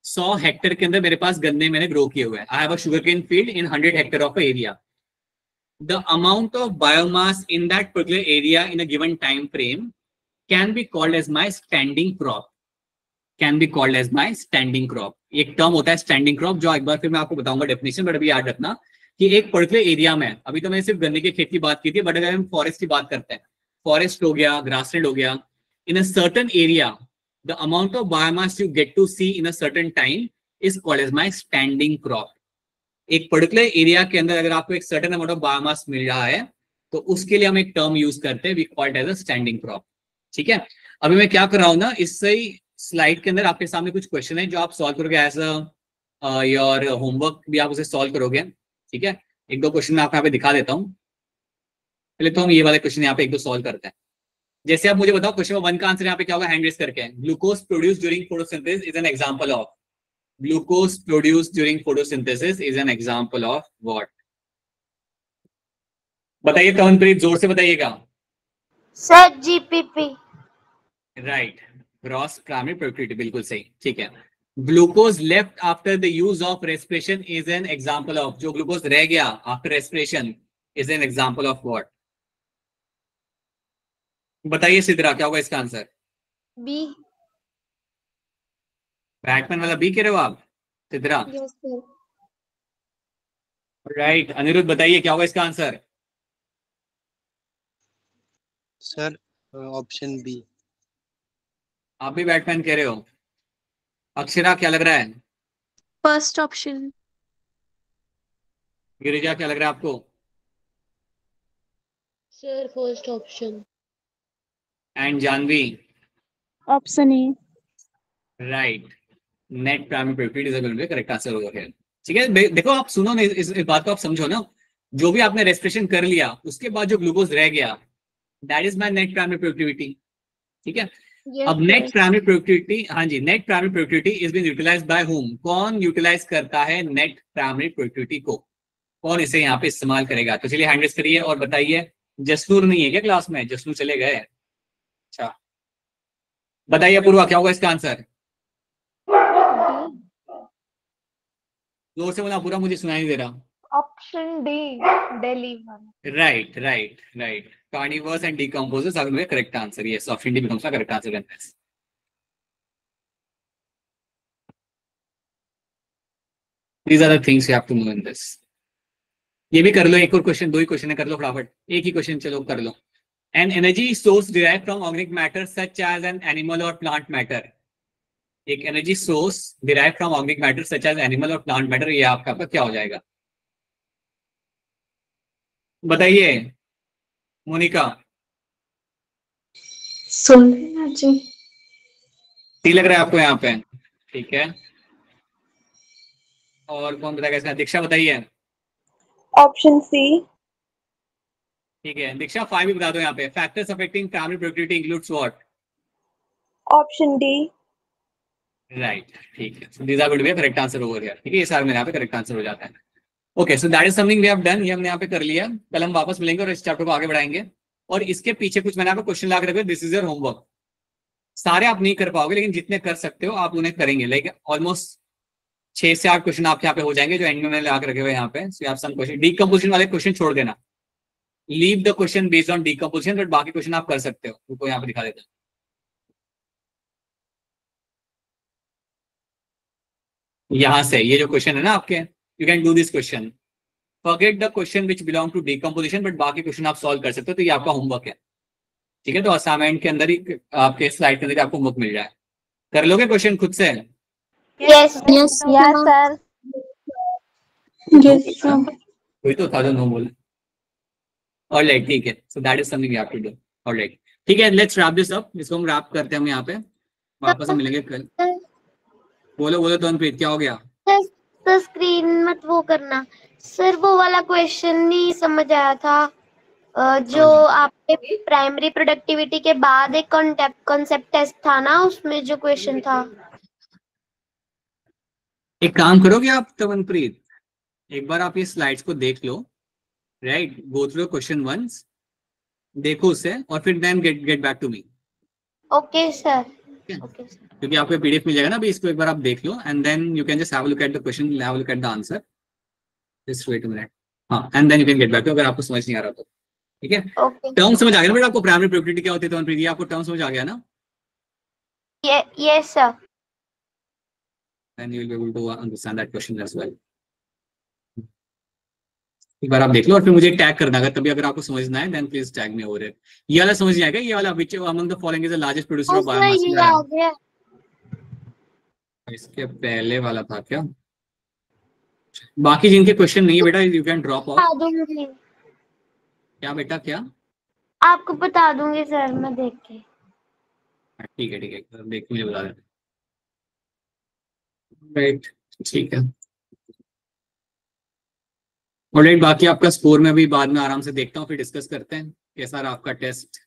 100 हेक्टेयर के अंदर मेरे पास गन्ने मैंने ग्रो किए हुए हैं। I have a sugarcane field in 100 hectare of area. The amount of biomass in that particular area in a given time frame can be called as my standing crop, can be called as my standing crop. एक term होता है standing crop, जो एक बार फिर मैं आपको बताऊंगा definition, but अभी याद रखना कि एक पर्टिकुलर एरिया में, अभी तो मैंने सिर्फ गन्ने के खेत की बात की थी, बट अगर हम फॉरेस्ट की बात करते हैं, फॉरेस्ट हो गया, ग्रासलैंड हो गया, in a certain area the amount of biomass you get to see in a certain time is called as my standing crop. एक पर्टिकुलर एरिया के अंदर अगर आपको एक सर्टेन अमाउंट ऑफ बायोमास मिल रहा है तो उसके लिए हम एक टर्म यूज करते हैं, we call it as a standing crop. ठीक है, अभी मैं क्या कर रहा हूँ ना, इस स्लाइड के अंदर आपके सामने कुछ क्वेश्चन है जो आप सॉल्व करोगे एज योर होमवर्क, भी आप उसे सॉल्व करोगे। ठीक है, एक दो क्वेश्चन मैं आपको यहाँ पे दिखा देता हूँ। पहले तो हम ये वाले क्वेश्चन यहाँ पे एक दो सॉल्व करते हैं। जैसे आप मुझे बताओ क्वेश्चन 1 का आंसर यहाँ पे क्या होगा, हैंड रेज करके। Glucose produce during photosynthesis is an example of, glucose produce during photosynthesis is an example of what? बताइए तवनप्रीत, जोर से बताइएगा। Sir GPP. Right, gross primary productivity, बिल्कुल सही। ठीक है, glucose left after the use of respiration is an example of, जो glucose रह गया after respiration is an example of what? बताइए सिद्रा, क्या होगा इसका आंसर? बी। बैटमैन वाला बी कह रहे हो आप Sidra? Yes sir. Right, Aniruddh बताइए क्या होगा इसका आंसर? Sir option B. आप भी बैटमैन कह रहे हो। अक्षरा क्या लग रहा है? First option. गिरिजा क्या लग रहा है आपको? Sir first option. And Janvi? Option A. Right, net primary productivity is going to be correct answer over here. ठीक है, देखो आप सुनो ना, इस बात को आप समझो ना, जो भी आपने रेस्पिरेशन कर लिया उसके बाद जो ग्लूकोज रह गया that is my net primary productivity. ठीक है, अब नेट प्राइमरी प्रोडक्टिविटी, हाँ जी, net primary productivity is been utilized by whom? कौन यूटिलाइज करता है नेट प्राइमरी प्रोडक्टिविटी को? कौन इसे यहाँ पे इस्तेमाल करेगा? तो चलिए हैंड रेज करिए और बताइए। जसनूर नहीं है क्या क्लास में? जसनूर चले गए। अच्छा, बताइए पूर्वा क्या होगा इसका आंसर? जोर से बोला पूरा, मुझे सुनाई नहीं दे रहा। Option D, Delhi one. Right right right, carnivores and decomposers are the correct answer. Yes, option D becomes the correct answer in this. These are the things you have to know in this. ये भी कर लो, एक और question, दो ही question है, कर लो फटाफट, एक ही क्वेश्चन चलो कर लो। An energy source derived from organic matter such as an animal or plant matter. एक energy source derived from organic matter such as animal or plant matter, ये आपका क्या हो जाएगा? बताइए मोनिका। Solar energy. सी लग रहा है आपको यहाँ पे? ठीक है, और कौन बताएगा इसका? दीक्षा बताइए। Option C. ठीक है, दीक्षा 5 भी बता दो यहाँ पे। Factors affecting primary productivity includes what? Option D. Right, ठीक है, so these are going to be correct answer over here. ठीक है, ये सारे मेरे यहाँ पे करेक्ट आंसर हो जाता है। Okay, so that is something we have done, ये हमने यहाँ पे कर लिया। कल हम वापस मिलेंगे और इस चैप्टर को आगे बढ़ाएंगे। और इसके पीछे कुछ मैंने आपको क्वेश्चन ला के रखे, दिस इज योर होमवर्क। सारे आप नहीं कर पाओगे, लेकिन जितने कर सकते हो आप उन्हें करेंगे। लाइक ऑलमोस्ट 6 से 8 क्वेश्चन आपके यहाँ पे हो जाएंगे जो एंड में मैंने ला के रखे हुए यहाँ पे। सो आप सम क्वेश्चन, डीकम्पोजिशन वाले क्वेश्चन छोड़ देना, leave the question based on decomposition, but बाकी क्वेश्चन आप कर सकते हो। रुको यहाँ पे दिखा देता हूँ। यहाँ से ये जो क्वेश्चन है ना आपके, you can do this question, forget the question which belong to decomposition, but बाकी क्वेश्चन आप सॉल्व कर सकते हो। तो ये आपका होमवर्क है। ठीक है, तो असाइनमेंट के अंदर ही आपके स्लाइड के अंदर ही आपको होमवर्क मिल जाए। कर लोगे क्वेश्चन खुद से? Yes yes sir. Yes sir. कोई तो था जो नो बोले। ऑलराइट, ठीक है, so that is something you have to do. Alright, ठीक है, लेट्स रैप दिस अप। इसको हम रैप करते हैं हम यहाँ पे, वापस हम मिलेंगे कल। बोलो बोलो तनप्रीत, क्या हो गया? सर स्क्रीन मत वो करना सर, वो वाला क्वेश्चन नहीं समझ आया था। जो आपके प्राइमरी प्रोडक्टिविटी के बाद एक कॉन्सेप्ट टेस्ट था ना, उसमें जो क्वेश्चन था। एक काम करोगे आप तवनप्रीत, एक बार आप ये स्लाइड्स को देख लो, right, go through question once, देखो उसे और फिर then get back to me, okay sir, okay sir. क्योंकि आपको पीडीएफ मिल जाएगा ना, अभी इसको एक बार आप देख लो and then you can just have a look at the question, have a look at the answer, just wait a minute, हाँ, and then you can get back अगर आपको समझ नहीं आ रहा तो, ठीक है। ओके टर्म समझ आ गया ना बेटा आपको, प्राइमरी प्रोडक्टिविटी क्या होती है, तो प्रीति आपको टर्म समझ आ गया ना, yes sir. then you will be able to understand that question as well. एक बार आप देख लो और फिर मुझे टैग करना, अगर तभी अगर आपको समझना है then please tag me over it. ये वाला समझ नहीं आएगा, ये वाला which among the following is the largest producer of biomass in ये the आ world? गया। इसके पहले वाला था क्या? बाकी जिनके क्वेश्चन नहीं है बेटा यू कैन ड्रॉप ऑफ। बता दूंगी, क्या बेटा क्या? आपको बता दूंगी सर मैं देख के। ठीक है देख के मुझे बता देना। राइट, ठीक है। ऑलराइट, बाकी आपका स्कोर में अभी बाद में आराम से देखता हूँ, फिर डिस्कस करते हैं कैसा रहा आपका टेस्ट।